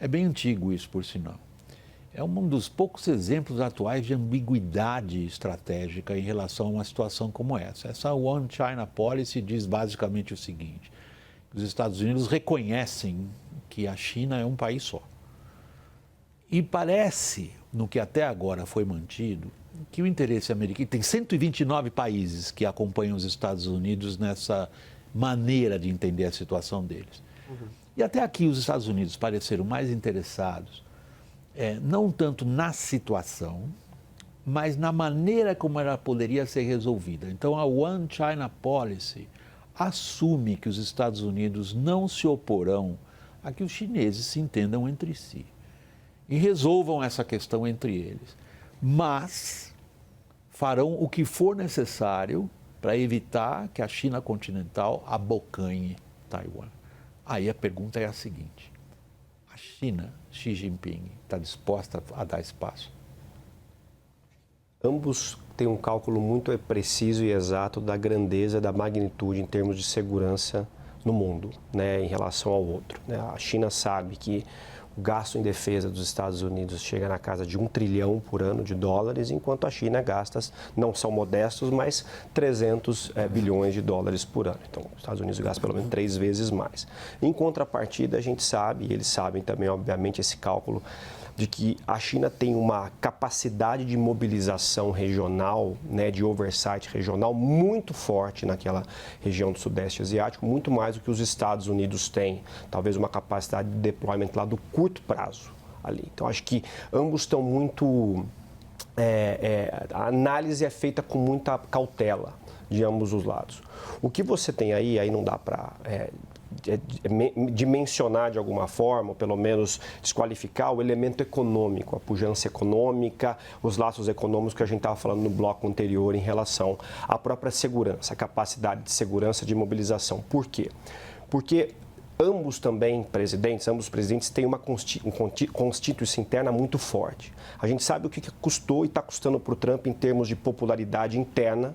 É bem antigo isso, por sinal. É um dos poucos exemplos atuais de ambiguidade estratégica em relação a uma situação como essa. Essa One China Policy diz basicamente o seguinte: os Estados Unidos reconhecem que a China é um país só. E parece, no que até agora foi mantido, que o interesse americano... Tem 129 países que acompanham os Estados Unidos nessa maneira de entender a situação deles. E até aqui os Estados Unidos pareceram mais interessados não tanto na situação, mas na maneira como ela poderia ser resolvida. Então, a One China Policy assume que os Estados Unidos não se oporão a que os chineses se entendam entre si e resolvam essa questão entre eles, mas farão o que for necessário para evitar que a China continental abocanhe Taiwan. Aí a pergunta é a seguinte: a China, Xi Jinping, está disposta a dar espaço? Ambos têm um cálculo muito preciso e exato da grandeza, da magnitude em termos de segurança no mundo, né, em relação ao outro. Né? A China sabe que o gasto em defesa dos Estados Unidos chega na casa de $1 trilhão por ano de dólares, enquanto a China gasta, não são modestos, mas 300 bilhões de dólares por ano. Então, os Estados Unidos gastam pelo menos 3 vezes mais. Em contrapartida, a gente sabe, e eles sabem também, obviamente, esse cálculo, de que a China tem uma capacidade de mobilização regional, né, de oversight regional muito forte naquela região do Sudeste Asiático, muito mais do que os Estados Unidos têm, talvez uma capacidade de deployment lá do curto prazo ali. Então, acho que ambos estão muito... a análise é feita com muita cautela de ambos os lados. O que você tem aí não dá para... dimensionar de alguma forma, ou pelo menos desqualificar o elemento econômico, a pujança econômica, os laços econômicos que a gente estava falando no bloco anterior em relação à própria segurança, a capacidade de segurança de mobilização. Por quê? Porque ambos os presidentes têm uma constituição interna muito forte. A gente sabe o que custou e está custando para o Trump em termos de popularidade interna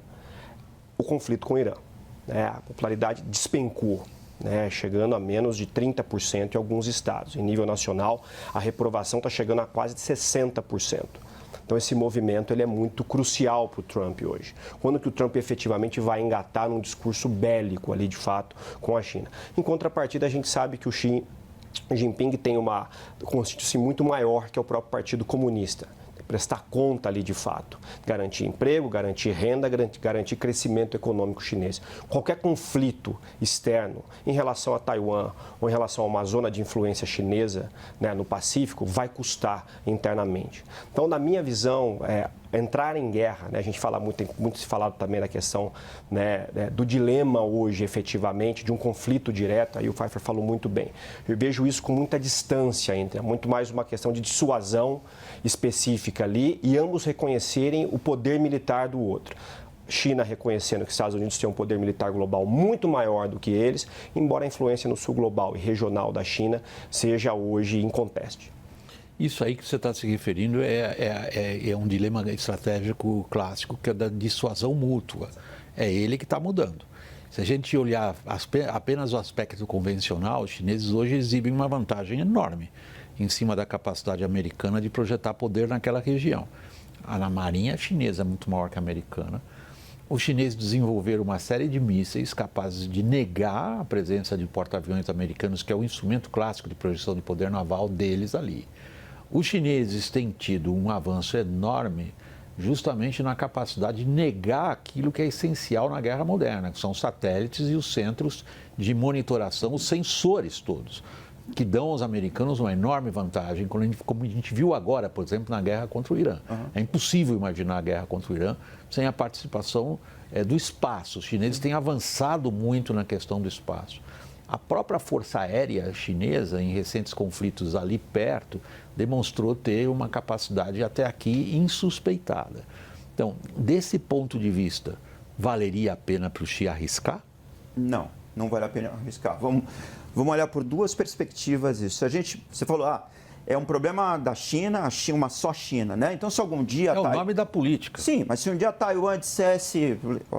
o conflito com o Irã. A popularidade despencou, chegando a menos de 30% em alguns estados. Em nível nacional, a reprovação está chegando a quase 60%. Então, esse movimento ele é muito crucial para o Trump hoje. Quando que o Trump efetivamente vai engatar num discurso bélico ali, de fato, com a China? Em contrapartida, a gente sabe que o Xi Jinping tem uma constituição muito maior que o próprio Partido Comunista. Prestar conta ali de fato, garantir emprego, garantir renda, garantir crescimento econômico chinês. Qualquer conflito externo em relação a Taiwan ou em relação a uma zona de influência chinesa, né, no Pacífico vai custar internamente. Então, na minha visão, entrar em guerra, né, a gente fala muito se falado também da questão, né, do dilema hoje, efetivamente, de um conflito direto, aí o Pfeiffer falou muito bem. Eu vejo isso com muita distância ainda, muito mais uma questão de dissuasão específica ali e ambos reconhecerem o poder militar do outro. China reconhecendo que os Estados Unidos têm um poder militar global muito maior do que eles, embora a influência no sul global e regional da China seja hoje inconteste. Isso aí que você está se referindo é um dilema estratégico clássico, que é da dissuasão mútua. É ele que está mudando. Se a gente olhar apenas o aspecto convencional, os chineses hoje exibem uma vantagem enorme em cima da capacidade americana de projetar poder naquela região. A marinha chinesa é muito maior que a americana. Os chineses desenvolveram uma série de mísseis capazes de negar a presença de porta-aviões americanos, que é o instrumento clássico de projeção de poder naval deles ali. Os chineses têm tido um avanço enorme justamente na capacidade de negar aquilo que é essencial na guerra moderna, que são os satélites e os centros de monitoração, os sensores todos, que dão aos americanos uma enorme vantagem, como a gente viu agora, por exemplo, na guerra contra o Irã. É impossível imaginar a guerra contra o Irã sem a participação do espaço. Os chineses têm avançado muito na questão do espaço. A própria Força Aérea chinesa, em recentes conflitos ali perto, demonstrou ter uma capacidade até aqui insuspeitada. Então, desse ponto de vista, valeria a pena para o Xi arriscar? Não, não vale a pena arriscar. Vamos olhar por duas perspectivas isso. Você falou, é um problema da China, uma só China, né? Então, se algum dia... É o nome da política. Sim, mas se um dia Taiwan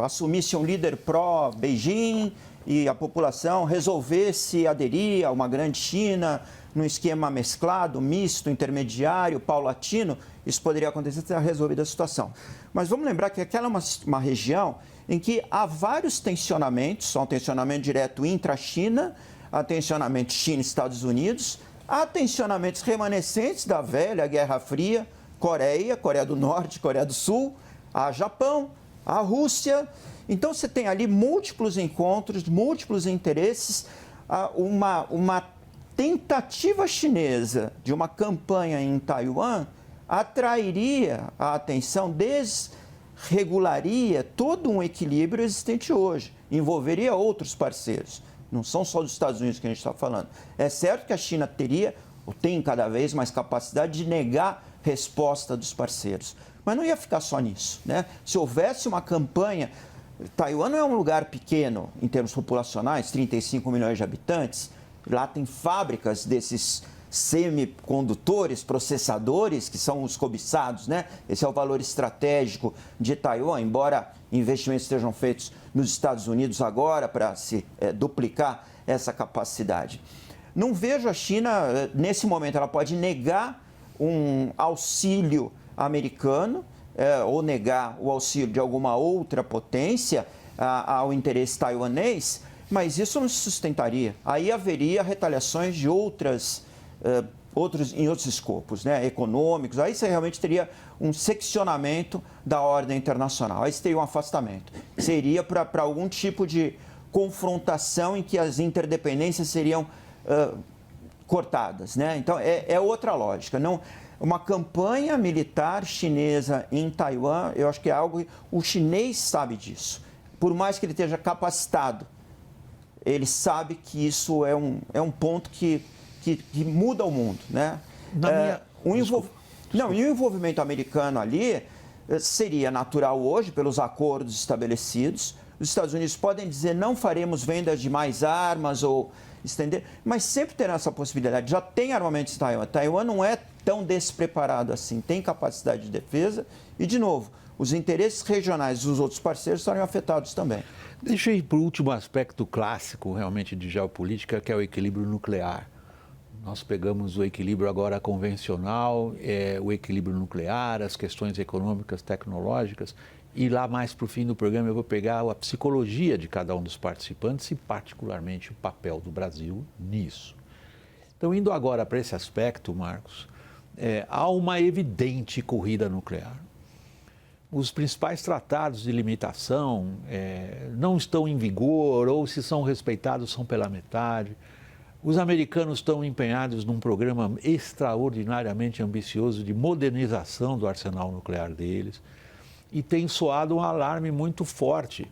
assumisse um líder pró-Beijing e a população resolvesse aderir a uma grande China num esquema mesclado, misto, intermediário, paulatino, isso poderia acontecer, teria resolvido a situação. Mas vamos lembrar que aquela é uma região em que há vários tensionamentos, há um tensionamento direto intra-China, há tensionamento China-Estados Unidos, há tensionamentos remanescentes da velha Guerra Fria, Coreia do Norte, Coreia do Sul, há Japão, há Rússia. Então, você tem ali múltiplos encontros, múltiplos interesses, uma tentativa chinesa de uma campanha em Taiwan atrairia a atenção, desregularia todo um equilíbrio existente hoje, envolveria outros parceiros. Não são só dos Estados Unidos que a gente está falando. É certo que a China teria, ou tem cada vez mais capacidade de negar resposta dos parceiros. Mas não ia ficar só nisso, né? Se houvesse uma campanha... Taiwan não é um lugar pequeno em termos populacionais, 35 milhões de habitantes. Lá tem fábricas desses semicondutores, processadores, que são os cobiçados, né? Esse é o valor estratégico de Taiwan, embora investimentos estejam feitos nos Estados Unidos agora para se duplicar essa capacidade. Não vejo a China, nesse momento, ela pode negar um auxílio americano ou negar o auxílio de alguma outra potência ao interesse taiwanês, mas isso não se sustentaria. Aí haveria retaliações de em outros escopos, né, econômicos. Aí você realmente teria um seccionamento da ordem internacional. Aí você teria um afastamento. Seria para algum tipo de confrontação em que as interdependências seriam cortadas, né? Então, é outra lógica. Não, uma campanha militar chinesa em Taiwan, eu acho que é algo... O chinês sabe disso. Por mais que ele esteja capacitado, ele sabe que isso é um ponto que muda o mundo, né? E o envolvimento americano ali seria natural hoje, pelos acordos estabelecidos. Os Estados Unidos podem dizer não faremos vendas de mais armas ou estender, mas sempre terá essa possibilidade. Já tem armamentos em Taiwan. Taiwan não é tão despreparado assim, tem capacidade de defesa e, de novo, os interesses regionais dos outros parceiros estarão afetados também. Deixa eu ir para o último aspecto clássico, realmente, de geopolítica, que é o equilíbrio nuclear. Nós pegamos o equilíbrio agora convencional, o equilíbrio nuclear, as questões econômicas, tecnológicas, e lá mais para o fim do programa eu vou pegar a psicologia de cada um dos participantes e particularmente o papel do Brasil nisso. Então, indo agora para esse aspecto, Marcos, há uma evidente corrida nuclear. Os principais tratados de limitação não estão em vigor ou, se são respeitados, são pela metade. Os americanos estão empenhados num programa extraordinariamente ambicioso de modernização do arsenal nuclear deles e tem soado um alarme muito forte,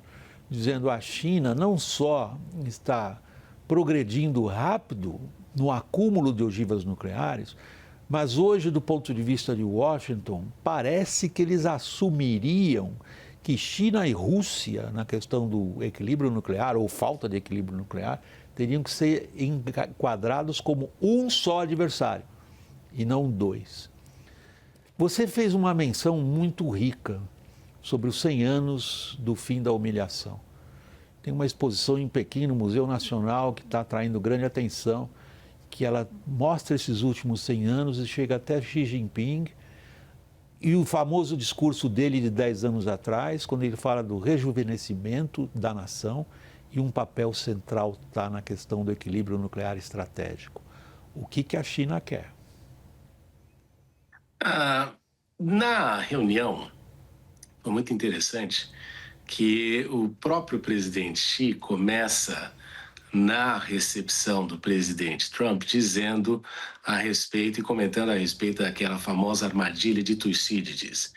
dizendo que a China não só está progredindo rápido no acúmulo de ogivas nucleares, mas hoje, do ponto de vista de Washington, parece que eles assumiriam que China e Rússia, na questão do equilíbrio nuclear ou falta de equilíbrio nuclear, teriam que ser enquadrados como um só adversário e não dois. Você fez uma menção muito rica sobre os 100 anos do fim da humilhação. Tem uma exposição em Pequim, no Museu Nacional, que está atraindo grande atenção, que ela mostra esses últimos 100 anos e chega até Xi Jinping e o famoso discurso dele de 10 anos atrás, quando ele fala do rejuvenescimento da nação e um papel central está na questão do equilíbrio nuclear estratégico. O que a China quer? Na reunião, foi muito interessante que o próprio presidente Xi começa na recepção do presidente Trump dizendo a respeito e comentando a respeito daquela famosa armadilha de Tucídides.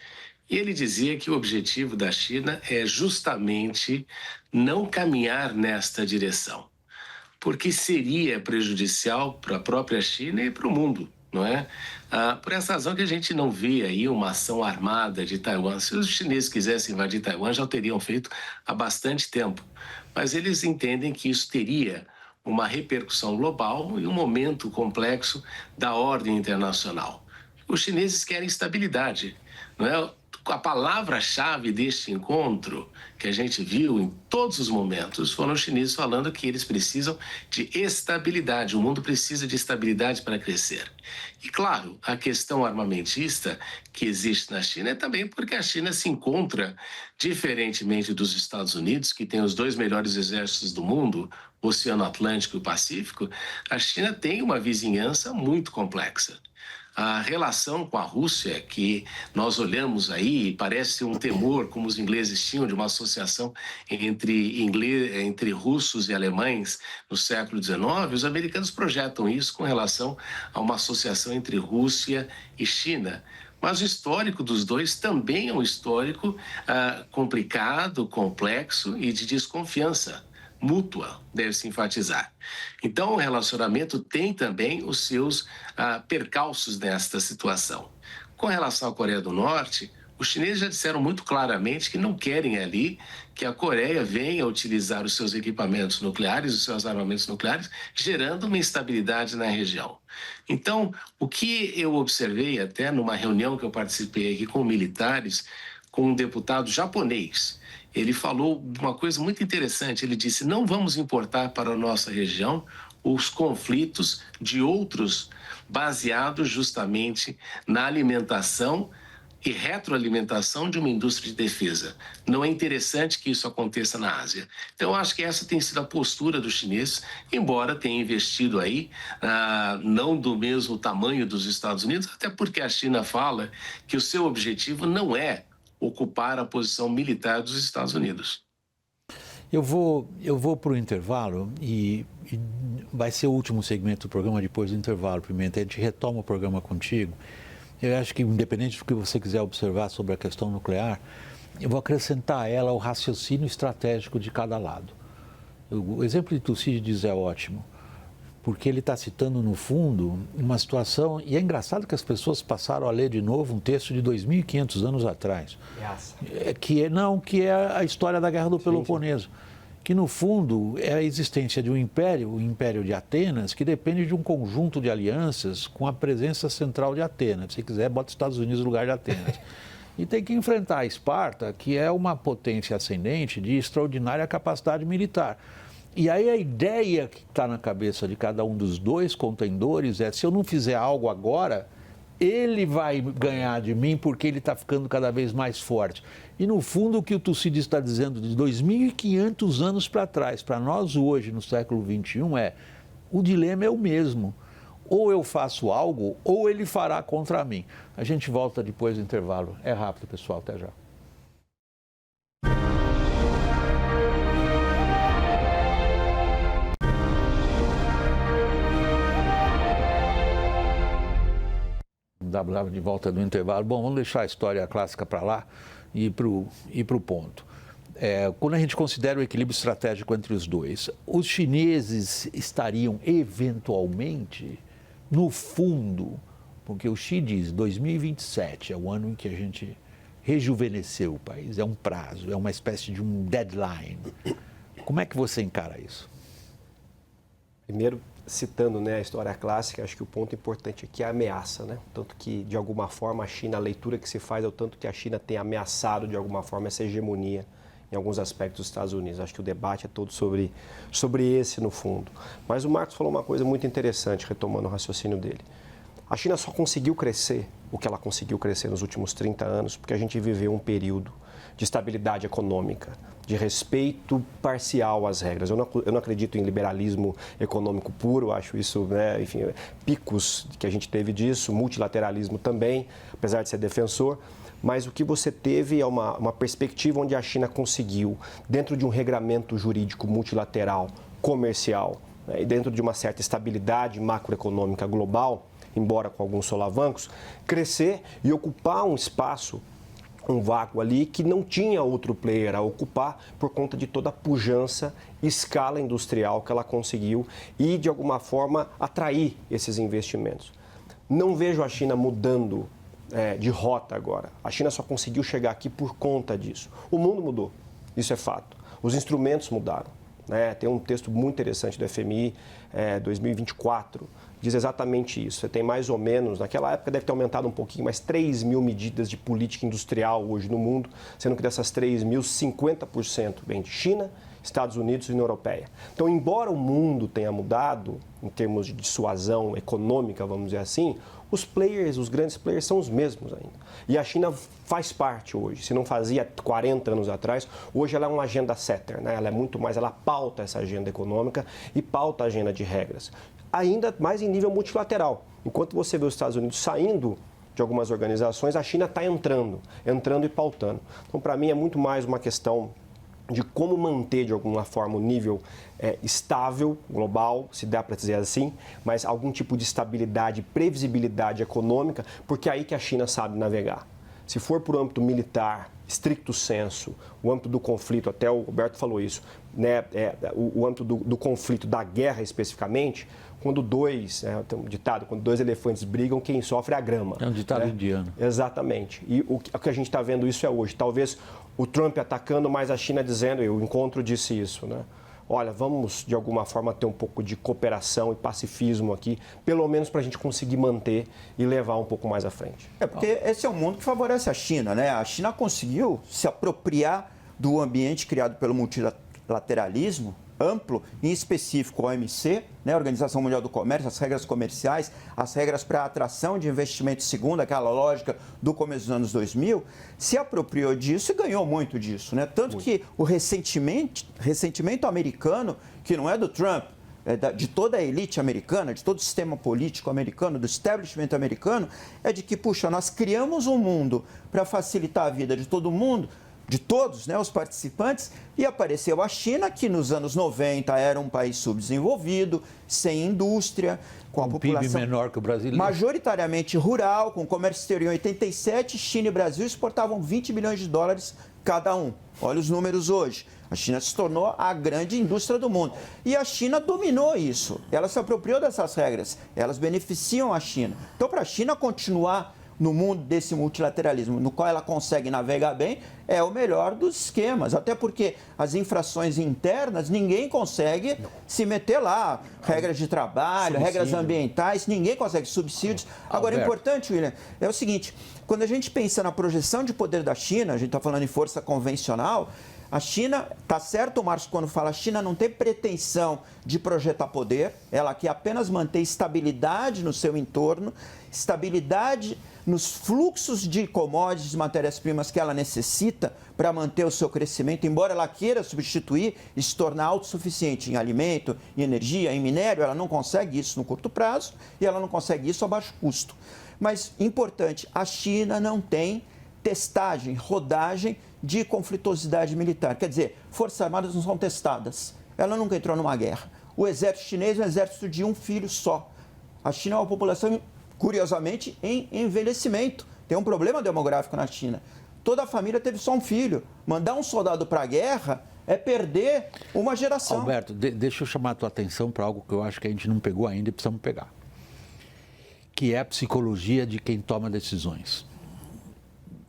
E ele dizia que o objetivo da China é justamente não caminhar nesta direção, porque seria prejudicial para a própria China e para o mundo, não é? Por essa razão que a gente não vê aí uma ação armada de Taiwan. Se os chineses quisessem invadir Taiwan, já o teriam feito há bastante tempo. Mas eles entendem que isso teria uma repercussão global e um momento complexo da ordem internacional. Os chineses querem estabilidade, não é? A palavra-chave deste encontro, que a gente viu em todos os momentos, foram os chineses falando que eles precisam de estabilidade. O mundo precisa de estabilidade para crescer. E, claro, a questão armamentista que existe na China é também porque a China se encontra, diferentemente dos Estados Unidos, que tem os 2 melhores exércitos do mundo, o Oceano Atlântico e o Pacífico, a China tem uma vizinhança muito complexa. A relação com a Rússia, que nós olhamos aí e parece um temor, como os ingleses tinham, de uma associação entre russos e alemães no século XIX, os americanos projetam isso com relação a uma associação entre Rússia e China. Mas o histórico dos dois também é um histórico complicado, complexo e de desconfiança mútua, deve-se enfatizar. Então, o relacionamento tem também os seus percalços nesta situação. Com relação à Coreia do Norte, os chineses já disseram muito claramente que não querem ali que a Coreia venha utilizar os seus equipamentos nucleares, os seus armamentos nucleares, gerando uma instabilidade na região. Então, o que eu observei até numa reunião que eu participei aqui com militares, com um deputado japonês, ele falou uma coisa muito interessante. Ele disse: não vamos importar para a nossa região os conflitos de outros baseados justamente na alimentação e retroalimentação de uma indústria de defesa. Não é interessante que isso aconteça na Ásia. Então, eu acho que essa tem sido a postura dos chineses, embora tenha investido aí, não do mesmo tamanho dos Estados Unidos, até porque a China fala que o seu objetivo não é ocupar a posição militar dos Estados Unidos. Eu vou para o intervalo e vai ser o último segmento do programa depois do intervalo, Pimenta. A gente retoma o programa contigo. Eu acho que, independente do que você quiser observar sobre a questão nuclear, eu vou acrescentar a ela o raciocínio estratégico de cada lado. O exemplo de Tucídides é ótimo, porque ele está citando, no fundo, uma situação... E é engraçado que as pessoas passaram a ler de novo um texto de 2.500 anos atrás. Que é a história da Guerra do Peloponeso. Que, no fundo, é a existência de um império, o Império de Atenas, que depende de um conjunto de alianças com a presença central de Atenas. Se quiser, bota os Estados Unidos no lugar de Atenas. E tem que enfrentar a Esparta, que é uma potência ascendente de extraordinária capacidade militar. E aí a ideia que está na cabeça de cada um dos dois contendores é: se eu não fizer algo agora, ele vai ganhar de mim porque ele está ficando cada vez mais forte. E no fundo o que o Tucídides está dizendo de 2.500 anos para trás, para nós hoje, no século XXI, o dilema é o mesmo. Ou eu faço algo, ou ele fará contra mim. A gente volta depois do intervalo. É rápido, pessoal. Até já. De volta do intervalo. Bom, vamos deixar a história clássica para lá e ir para o ponto. Quando a gente considera o equilíbrio estratégico entre os dois, os chineses estariam eventualmente, no fundo, porque o Xi diz 2027 é o ano em que a gente rejuvenesceu o país, é um prazo, é uma espécie de um deadline. Como é que você encara isso? Primeiro, citando, né, a história clássica, acho que o ponto importante aqui é a ameaça, né? Tanto que, de alguma forma, a China, a leitura que se faz é o tanto que a China tem ameaçado, de alguma forma, essa hegemonia em alguns aspectos dos Estados Unidos. Acho que o debate é todo sobre esse, no fundo. Mas o Marcos falou uma coisa muito interessante, retomando o raciocínio dele. A China só conseguiu crescer o que ela conseguiu crescer nos últimos 30 anos porque a gente viveu um período de estabilidade econômica, de respeito parcial às regras. Eu não acredito em liberalismo econômico puro, acho isso, né, enfim, picos que a gente teve disso, multilateralismo também, apesar de ser defensor. Mas o que você teve é uma perspectiva onde a China conseguiu, dentro de um regramento jurídico multilateral, comercial, né, e dentro de uma certa estabilidade macroeconômica global, embora com alguns solavancos, crescer e ocupar um espaço, um vácuo ali que não tinha outro player a ocupar por conta de toda a pujança e escala industrial que ela conseguiu e, de alguma forma, atrair esses investimentos. Não vejo a China mudando de rota agora. A China só conseguiu chegar aqui por conta disso. O mundo mudou, isso é fato. Os instrumentos mudaram, né? Tem um texto muito interessante do FMI, 2024, diz exatamente isso. Você tem mais ou menos, naquela época deve ter aumentado um pouquinho, mas 3 mil medidas de política industrial hoje no mundo, sendo que dessas 3 mil, 50% vem de China, Estados Unidos e União Europeia. Então, embora o mundo tenha mudado em termos de dissuasão econômica, vamos dizer assim, os players, os grandes players são os mesmos ainda. E a China faz parte hoje, se não fazia 40 anos atrás, hoje ela é uma agenda setter, né? Ela é muito mais, ela pauta essa agenda econômica e pauta a agenda de regras. ainda mais em nível multilateral. Enquanto você vê os Estados Unidos saindo de algumas organizações, a China está entrando e pautando. Então, para mim, é muito mais uma questão de como manter, de alguma forma, o nível estável, global, se dá para dizer assim, mas algum tipo de estabilidade, previsibilidade econômica, porque é aí que a China sabe navegar. Se for por âmbito militar, estricto senso, o âmbito do conflito, até o Roberto falou isso, né, o âmbito do conflito, da guerra especificamente, quando tem um ditado, quando dois elefantes brigam, quem sofre é a grama. É um ditado indiano. Exatamente. E o que a gente está vendo isso é hoje. Talvez o Trump atacando, mas a China dizendo, e o encontro disse isso, né? Olha, vamos de alguma forma ter um pouco de cooperação e pacifismo aqui, pelo menos para a gente conseguir manter e levar um pouco mais à frente. É porque esse é um mundo que favorece a China, né? A China conseguiu se apropriar do ambiente criado pelo multilateralismo amplo, em específico a OMC, né, a Organização Mundial do Comércio, as regras comerciais, as regras para a atração de investimento segundo aquela lógica do começo dos anos 2000, se apropriou disso e ganhou muito disso, né? Tanto que o ressentimento americano, que não é do Trump, de toda a elite americana, de todo o sistema político americano, do establishment americano, é de que, puxa, nós criamos um mundo para facilitar a vida de todo mundo, de todos, né, os participantes, e apareceu a China, que nos anos 90 era um país subdesenvolvido, sem indústria, com a população PIB menor que o brasileiro, majoritariamente rural, com comércio exterior em 87, China e Brasil exportavam 20 bilhões de dólares cada um. Olha os números hoje. A China se tornou a grande indústria do mundo. E a China dominou isso. Ela se apropriou dessas regras. Elas beneficiam a China. Então, para a China continuar no mundo desse multilateralismo, no qual ela consegue navegar bem, é o melhor dos esquemas. Até porque as infrações internas, ninguém consegue se meter lá. Regras de trabalho, regras ambientais, ninguém consegue subsídios. Agora, o importante, William, é o seguinte, quando a gente pensa na projeção de poder da China, a gente está falando em força convencional, a China, está certo o Márcio quando fala, a China não tem pretensão de projetar poder, ela quer apenas manter estabilidade no seu entorno, estabilidade nos fluxos de commodities, matérias-primas que ela necessita para manter o seu crescimento, embora ela queira substituir e se tornar autossuficiente em alimento, em energia, em minério, ela não consegue isso no curto prazo e ela não consegue isso a baixo custo. Mas, importante, a China não tem testagem, rodagem de conflitosidade militar. Quer dizer, Forças Armadas não são testadas. Ela nunca entrou numa guerra. O exército chinês é um exército de um filho só. A China é uma população, curiosamente, em envelhecimento. Tem um problema demográfico na China. Toda a família teve só um filho. Mandar um soldado para a guerra é perder uma geração. Alberto, deixa eu chamar a tua atenção para algo que eu acho que a gente não pegou ainda e precisamos pegar. Que é a psicologia de quem toma decisões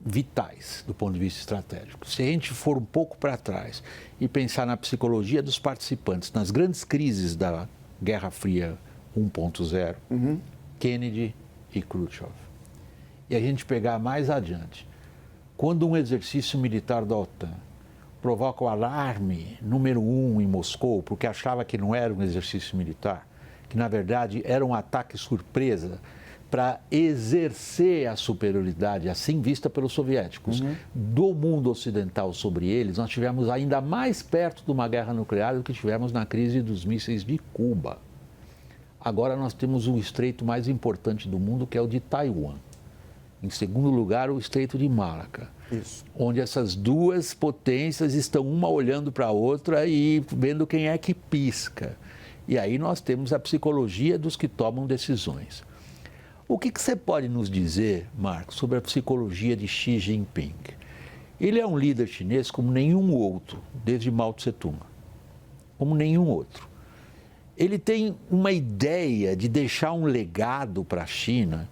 vitais do ponto de vista estratégico. Se a gente for um pouco para trás e pensar na psicologia dos participantes, nas grandes crises da Guerra Fria 1.0, Kennedy e Khrushchev, e a gente pegar mais adiante, quando um exercício militar da OTAN provoca o alarme número 1 em Moscou, porque achava que não era um exercício militar, que na verdade era um ataque surpresa para exercer a superioridade, assim vista pelos soviéticos, do mundo ocidental sobre eles, nós tivemos ainda mais perto de uma guerra nuclear do que tivemos na crise dos mísseis de Cuba. Agora nós temos o estreito mais importante do mundo, que é o de Taiwan. Em segundo lugar, o Estreito de Malaca, onde essas duas potências estão uma olhando para a outra e vendo quem é que pisca. E aí nós temos a psicologia dos que tomam decisões. O que você pode nos dizer, Marcos, sobre a psicologia de Xi Jinping? Ele é um líder chinês como nenhum outro, desde Mao Tse-tung, como nenhum outro. Ele tem uma ideia de deixar um legado para a China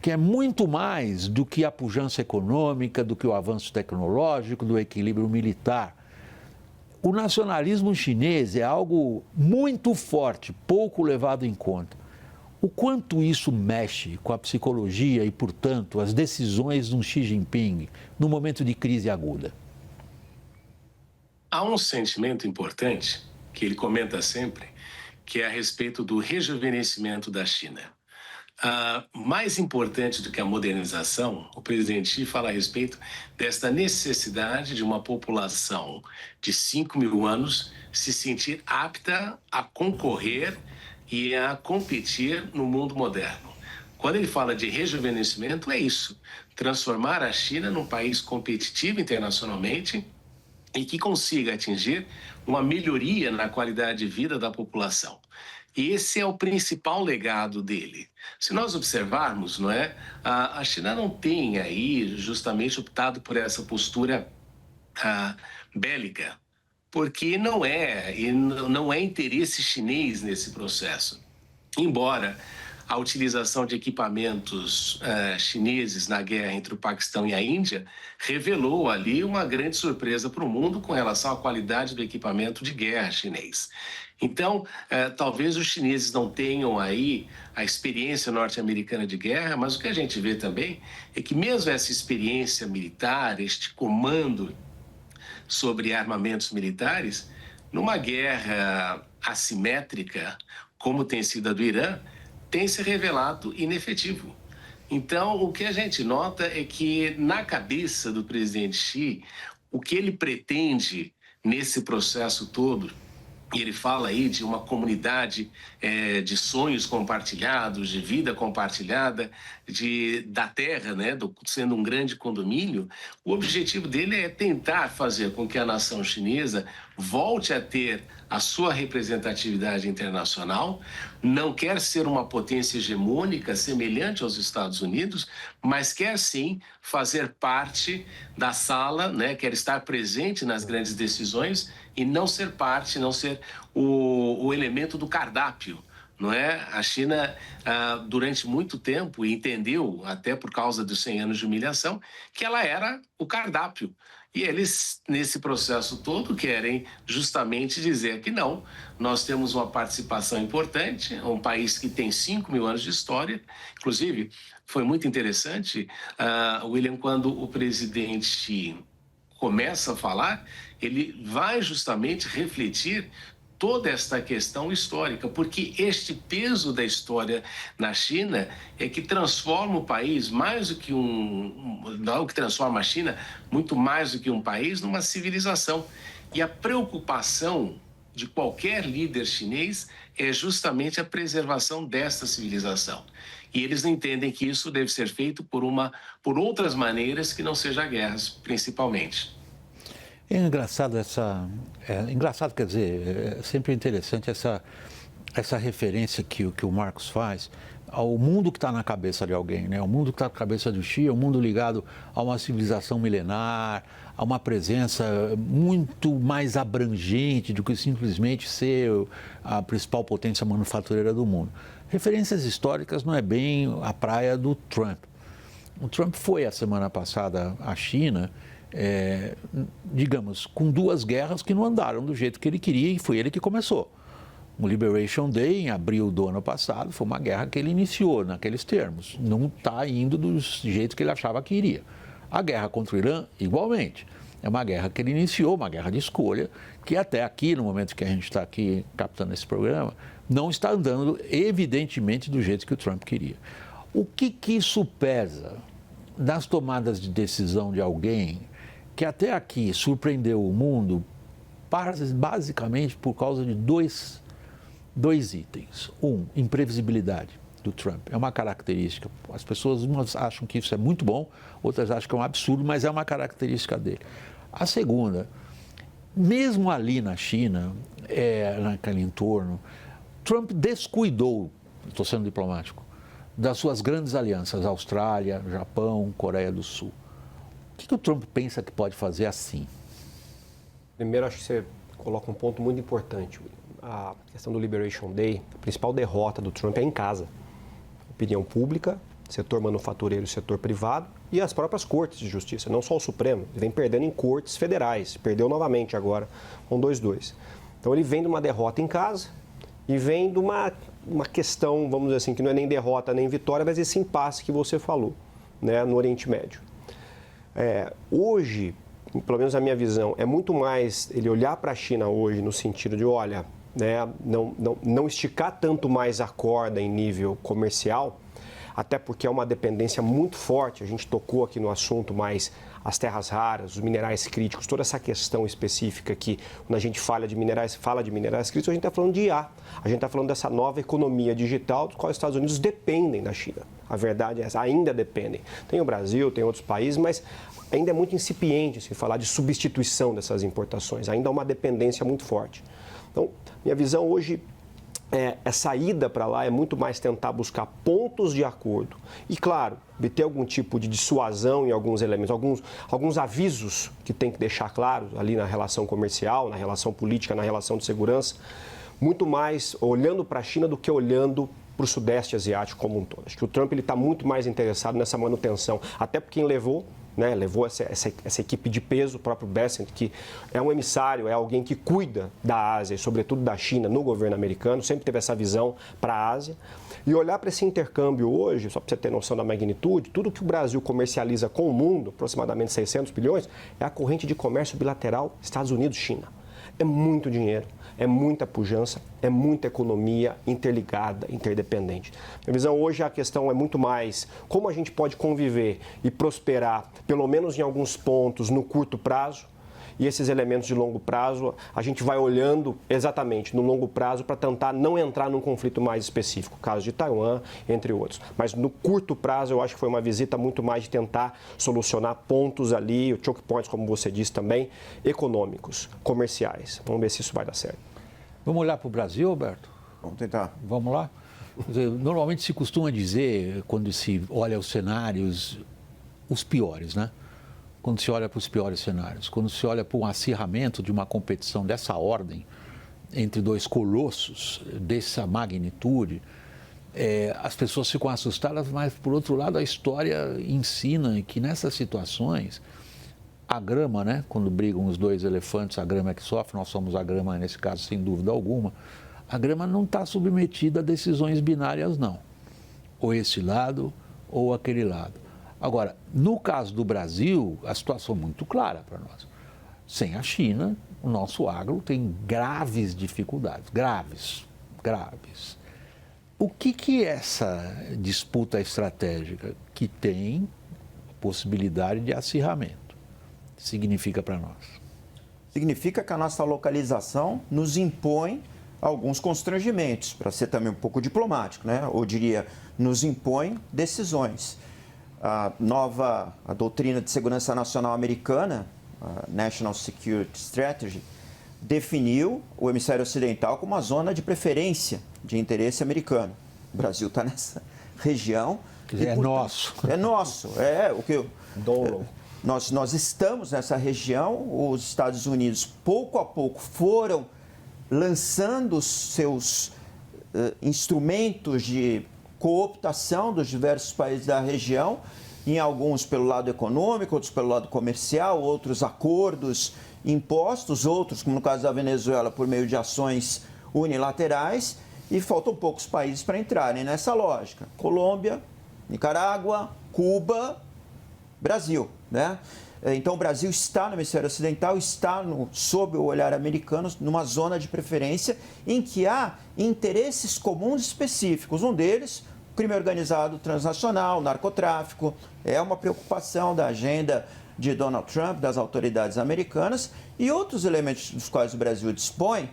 que é muito mais do que a pujança econômica, do que o avanço tecnológico, do equilíbrio militar. O nacionalismo chinês é algo muito forte, pouco levado em conta. O quanto isso mexe com a psicologia e, portanto, as decisões de um Xi Jinping no momento de crise aguda? Há um sentimento importante, que ele comenta sempre, que é a respeito do rejuvenescimento da China. Mais importante do que a modernização, o presidente Xi fala a respeito desta necessidade de uma população de 5 mil anos se sentir apta a concorrer e a competir no mundo moderno. Quando ele fala de rejuvenescimento, é isso: transformar a China num país competitivo internacionalmente e que consiga atingir uma melhoria na qualidade de vida da população. E esse é o principal legado dele. Se nós observarmos, não é, a China não tem aí justamente optado por essa postura bélica, porque não é interesse chinês nesse processo. Embora a utilização de equipamentos chineses na guerra entre o Paquistão e a Índia revelou ali uma grande surpresa para o mundo com relação à qualidade do equipamento de guerra chinês. Então, talvez os chineses não tenham aí a experiência norte-americana de guerra, mas o que a gente vê também é que mesmo essa experiência militar, este comando sobre armamentos militares, numa guerra assimétrica, como tem sido a do Irã, tem se revelado inefetivo. Então, o que a gente nota é que, na cabeça do presidente Xi, o que ele pretende nesse processo todo, e ele fala aí de uma comunidade de sonhos compartilhados, de vida compartilhada, da terra, né, sendo um grande condomínio, o objetivo dele é tentar fazer com que a nação chinesa volte a ter a sua representatividade internacional, não quer ser uma potência hegemônica semelhante aos Estados Unidos, mas quer sim fazer parte da sala, né, quer estar presente nas grandes decisões e não ser parte, não ser o elemento do cardápio. Não é? A China, durante muito tempo, entendeu, até por causa dos 100 anos de humilhação, que ela era o cardápio. E eles, nesse processo todo, querem justamente dizer que não, nós temos uma participação importante, um país que tem 5 mil anos de história. Inclusive, foi muito interessante, William, quando o presidente começa a falar, ele vai justamente refletir toda esta questão histórica, porque este peso da história na China é que transforma o país mais do que não que transforma a China, muito mais do que um país, numa civilização. E a preocupação de qualquer líder chinês é justamente a preservação desta civilização. E eles entendem que isso deve ser feito por outras maneiras que não seja guerras, principalmente. É engraçado engraçado, quer dizer, é sempre interessante essa referência que o Marcos faz ao mundo que está na cabeça de alguém, né? O mundo que está na cabeça do Xi é um mundo ligado a uma civilização milenar, a uma presença muito mais abrangente do que simplesmente ser a principal potência manufatureira do mundo. Referências históricas não é bem a praia do Trump. O Trump foi a semana passada à China, digamos, com 2 guerras que não andaram do jeito que ele queria e foi ele que começou. O Liberation Day, em abril do ano passado, foi uma guerra que ele iniciou naqueles termos. Não está indo do jeito que ele achava que iria. A guerra contra o Irã, igualmente. É uma guerra que ele iniciou, uma guerra de escolha, que até aqui, no momento que a gente está aqui captando esse programa, não está andando, evidentemente, do jeito que o Trump queria. O que isso pesa nas tomadas de decisão de alguém que até aqui surpreendeu o mundo basicamente por causa de dois itens. Imprevisibilidade do Trump. É uma característica. As pessoas, umas acham que isso é muito bom, outras acham que é um absurdo, mas é uma característica dele. A segunda, mesmo ali na China, naquele entorno, Trump descuidou, estou sendo diplomático, das suas grandes alianças, Austrália, Japão, Coreia do Sul. O que o Trump pensa que pode fazer assim? Primeiro, acho que você coloca um ponto muito importante. A questão do Liberation Day, a principal derrota do Trump é em casa. Opinião pública, setor manufatureiro, setor privado e as próprias cortes de justiça, não só o Supremo. Ele vem perdendo em cortes federais, perdeu novamente agora com 2-2. Então ele vem de uma derrota em casa e vem de uma questão, vamos dizer assim, que não é nem derrota nem vitória, mas esse impasse que você falou, né, no Oriente Médio. Hoje, pelo menos a minha visão, é muito mais ele olhar para a China hoje no sentido de, olha, né, não esticar tanto mais a corda em nível comercial, até porque é uma dependência muito forte, a gente tocou aqui no assunto, mas as terras raras, os minerais críticos, toda essa questão específica que, quando a gente fala de minerais críticos, a gente está falando de IA. A gente está falando dessa nova economia digital, do qual os Estados Unidos dependem da China. A verdade é essa, ainda dependem. Tem o Brasil, tem outros países, mas ainda é muito incipiente se falar de substituição dessas importações. Ainda há uma dependência muito forte. Então, minha visão hoje essa ida para lá é muito mais tentar buscar pontos de acordo e, claro, ter algum tipo de dissuasão em alguns elementos, alguns avisos que tem que deixar claros ali na relação comercial, na relação política, na relação de segurança, muito mais olhando para a China do que olhando para o Sudeste Asiático como um todo. Acho que o Trump está muito mais interessado nessa manutenção, até porque quem levou essa equipe de peso, o próprio Bessent, que é um emissário, é alguém que cuida da Ásia e, sobretudo, da China no governo americano, sempre teve essa visão para a Ásia. E olhar para esse intercâmbio hoje, só para você ter noção da magnitude, tudo que o Brasil comercializa com o mundo, aproximadamente 600 bilhões, é a corrente de comércio bilateral Estados Unidos-China. É muito dinheiro, é muita pujança, é muita economia interligada, interdependente. Minha visão hoje, a questão é muito mais como a gente pode conviver e prosperar, pelo menos em alguns pontos, no curto prazo. E esses elementos de longo prazo, a gente vai olhando exatamente no longo prazo para tentar não entrar num conflito mais específico, caso de Taiwan, entre outros. Mas no curto prazo, eu acho que foi uma visita muito mais de tentar solucionar pontos ali, choke points, como você disse também, econômicos, comerciais. Vamos ver se isso vai dar certo. Vamos olhar para o Brasil, Alberto? Vamos tentar. Vamos lá? Quer dizer, normalmente se costuma dizer, quando se olha os cenários, os piores, né? Quando se olha para os piores cenários, quando se olha para um acirramento de uma competição dessa ordem entre dois colossos dessa magnitude, as pessoas ficam assustadas, mas, por outro lado, a história ensina que nessas situações, a grama, né, quando brigam os dois elefantes, a grama é que sofre, nós somos a grama nesse caso, sem dúvida alguma, a grama não está submetida a decisões binárias, não. Ou esse lado ou aquele lado. Agora, no caso do Brasil, a situação é muito clara para nós. Sem a China, o nosso agro tem graves dificuldades, graves. O que é essa disputa estratégica que tem possibilidade de acirramento significa para nós? Significa que a nossa localização nos impõe alguns constrangimentos, para ser também um pouco diplomático, né? Ou diria, nos impõe decisões. A doutrina de segurança nacional americana, a National Security Strategy, definiu o hemisfério ocidental como uma zona de preferência de interesse americano. O Brasil está nessa região. É nosso. É nosso. Nós estamos nessa região. Os Estados Unidos, pouco a pouco, foram lançando seus instrumentos de cooptação dos diversos países da região, em alguns pelo lado econômico, outros pelo lado comercial, outros acordos impostos, outros, como no caso da Venezuela, por meio de ações unilaterais, e faltam poucos países para entrarem nessa lógica. Colômbia, Nicarágua, Cuba, Brasil, né? Então, o Brasil está no hemisfério ocidental, está sob o olhar americano, numa zona de preferência em que há interesses comuns específicos. Um deles, o crime organizado transnacional, narcotráfico, é uma preocupação da agenda de Donald Trump, das autoridades americanas, e outros elementos dos quais o Brasil dispõe,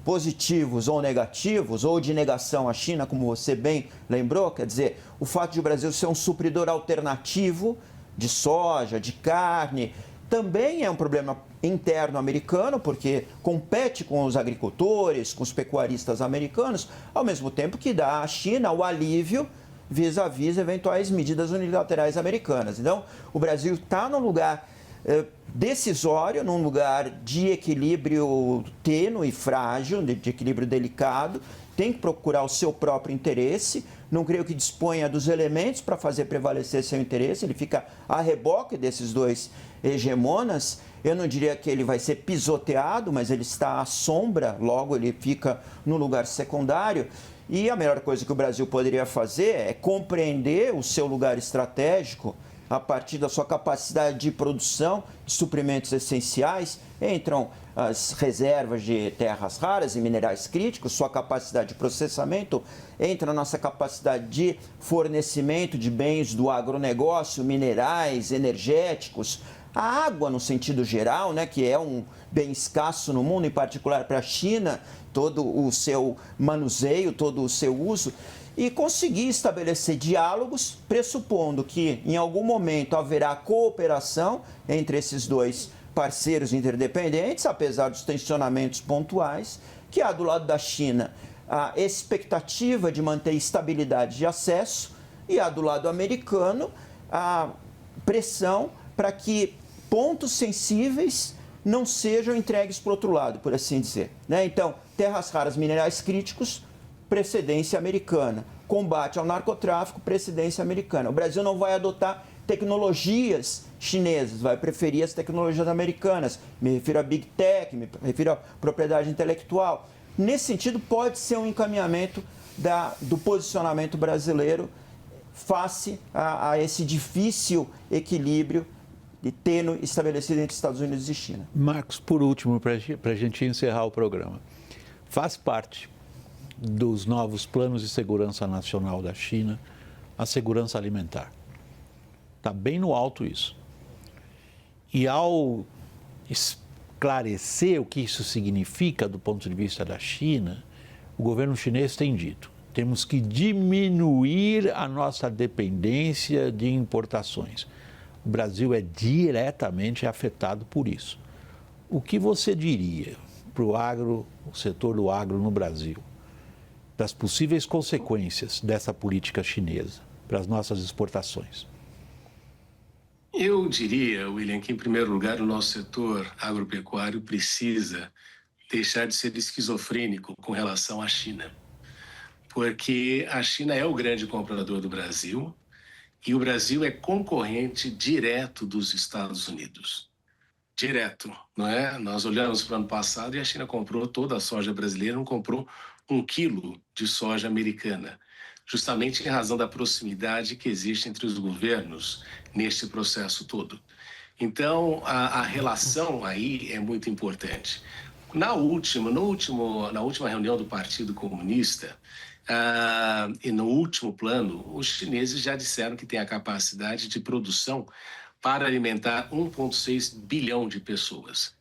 positivos ou negativos, ou de negação à China, como você bem lembrou, quer dizer, o fato de o Brasil ser um supridor alternativo de soja, de carne, também é um problema interno americano, porque compete com os agricultores, com os pecuaristas americanos, ao mesmo tempo que dá à China o alívio vis-à-vis eventuais medidas unilaterais americanas. Então, o Brasil está num lugar decisório, num lugar de equilíbrio tênue e frágil, de equilíbrio delicado, tem que procurar o seu próprio interesse. Não creio que disponha dos elementos para fazer prevalecer seu interesse, ele fica a reboque desses dois hegemonas. Eu não diria que ele vai ser pisoteado, mas ele está à sombra, logo ele fica no lugar secundário. E a melhor coisa que o Brasil poderia fazer é compreender o seu lugar estratégico a partir da sua capacidade de produção de suprimentos essenciais. Entram as reservas de terras raras e minerais críticos, sua capacidade de processamento, entra a nossa capacidade de fornecimento de bens do agronegócio, minerais, energéticos, A água, no sentido geral, né, que é um bem escasso no mundo, em particular para a China, todo o seu manuseio, todo o seu uso, e conseguir estabelecer diálogos, pressupondo que em algum momento haverá cooperação entre esses dois parceiros interdependentes, apesar dos tensionamentos pontuais, que há do lado da China a expectativa de manter estabilidade de acesso e há do lado americano a pressão para que pontos sensíveis não sejam entregues para o outro lado, por assim dizer, né? Então, terras raras, minerais críticos, precedência americana. Combate ao narcotráfico, precedência americana. O Brasil não vai adotar tecnologias chinesas, vai preferir as tecnologias americanas. Me refiro a Big Tech, me refiro à propriedade intelectual. Nesse sentido, pode ser um encaminhamento do posicionamento brasileiro face a esse difícil equilíbrio de tênue estabelecido entre Estados Unidos e China. Marcos, por último, para a gente encerrar o programa, faz parte dos novos planos de segurança nacional da China a segurança alimentar. Está bem no alto isso. E ao esclarecer o que isso significa do ponto de vista da China, o governo chinês tem dito: temos que diminuir a nossa dependência de importações. O Brasil é diretamente afetado por isso. O que você diria para o agro, o setor do agro no Brasil, das possíveis consequências dessa política chinesa para as nossas exportações? Eu diria, William, que em primeiro lugar o nosso setor agropecuário precisa deixar de ser esquizofrênico com relação à China. Porque a China é o grande comprador do Brasil e o Brasil é concorrente direto dos Estados Unidos. Direto, não é? Nós olhamos para o ano passado e a China comprou toda a soja brasileira, não comprou 1 quilo de soja americana, justamente em razão da proximidade que existe entre os governos neste processo todo. Então, a relação aí é muito importante. Na última reunião do Partido Comunista, e no último plano, os chineses já disseram que têm a capacidade de produção para alimentar 1,6 bilhão de pessoas.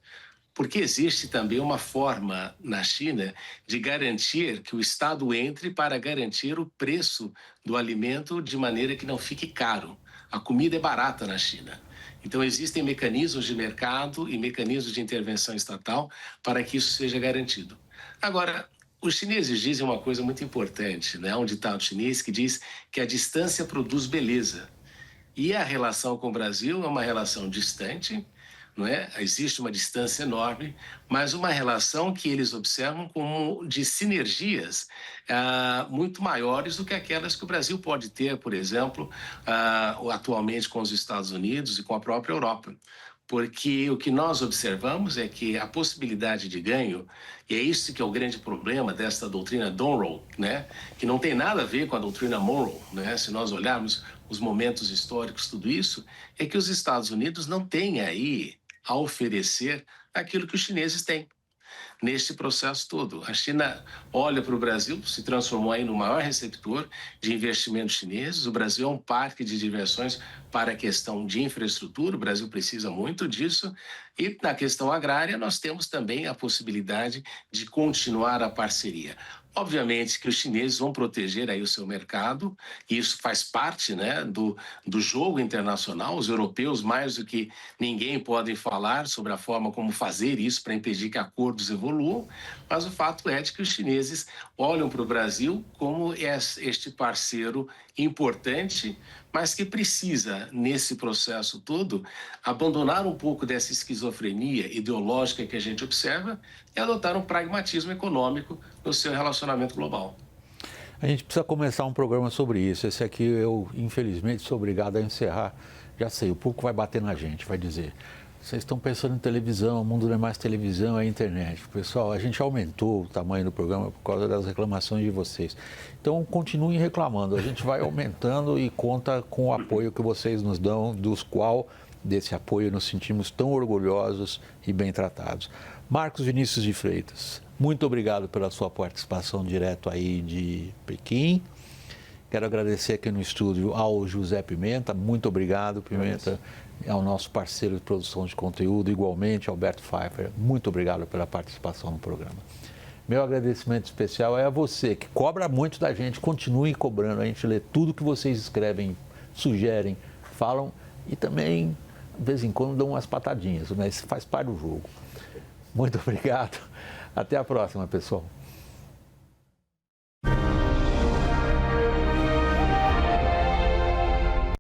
Porque existe também uma forma na China de garantir que o Estado entre para garantir o preço do alimento de maneira que não fique caro. A comida é barata na China. Então, existem mecanismos de mercado e mecanismos de intervenção estatal para que isso seja garantido. Agora, os chineses dizem uma coisa muito importante, né? Um ditado chinês que diz que a distância produz beleza. E a relação com o Brasil é uma relação distante, não é? Existe uma distância enorme, mas uma relação que eles observam como de sinergias muito maiores do que aquelas que o Brasil pode ter, por exemplo, atualmente com os Estados Unidos e com a própria Europa. Porque o que nós observamos é que a possibilidade de ganho, e é isso que é o grande problema desta doutrina Monroe, né? Que não tem nada a ver com a doutrina Monroe, né? Se nós olharmos os momentos históricos, tudo isso, é que os Estados Unidos não têm aí a oferecer aquilo que os chineses têm neste processo todo. A China olha para o Brasil, se transformou aí no maior receptor de investimentos chineses. O Brasil é um parque de diversões para a questão de infraestrutura, o Brasil precisa muito disso. E na questão agrária, nós temos também a possibilidade de continuar a parceria. Obviamente que os chineses vão proteger aí o seu mercado, e isso faz parte, né, do jogo internacional. Os europeus, mais do que ninguém, podem falar sobre a forma como fazer isso para impedir que acordos evoluam, mas o fato é de que os chineses olham para o Brasil como este parceiro importante, mas que precisa, nesse processo todo, abandonar um pouco dessa esquizofrenia ideológica que a gente observa e adotar um pragmatismo econômico no seu relacionamento global. A gente precisa começar um programa sobre isso. Esse aqui eu, infelizmente, sou obrigado a encerrar. Já sei, o público vai bater na gente, vai dizer: vocês estão pensando em televisão, o mundo não é mais televisão, é internet. Pessoal, a gente aumentou o tamanho do programa por causa das reclamações de vocês. Então, continuem reclamando, a gente vai aumentando e conta com o apoio que vocês nos dão, desse apoio nos sentimos tão orgulhosos e bem tratados. Marcos Vinícius de Freitas, muito obrigado pela sua participação direto aí de Pequim. Quero agradecer aqui no estúdio ao José Pimenta, muito obrigado, Pimenta. é o nosso parceiro de produção de conteúdo, igualmente, Alberto Pfeiffer. Muito obrigado pela participação no programa. Meu agradecimento especial é a você, que cobra muito da gente. Continue cobrando, a gente lê tudo que vocês escrevem, sugerem, falam e também, de vez em quando, dão umas patadinhas, mas faz parte do jogo. Muito obrigado. Até a próxima, pessoal.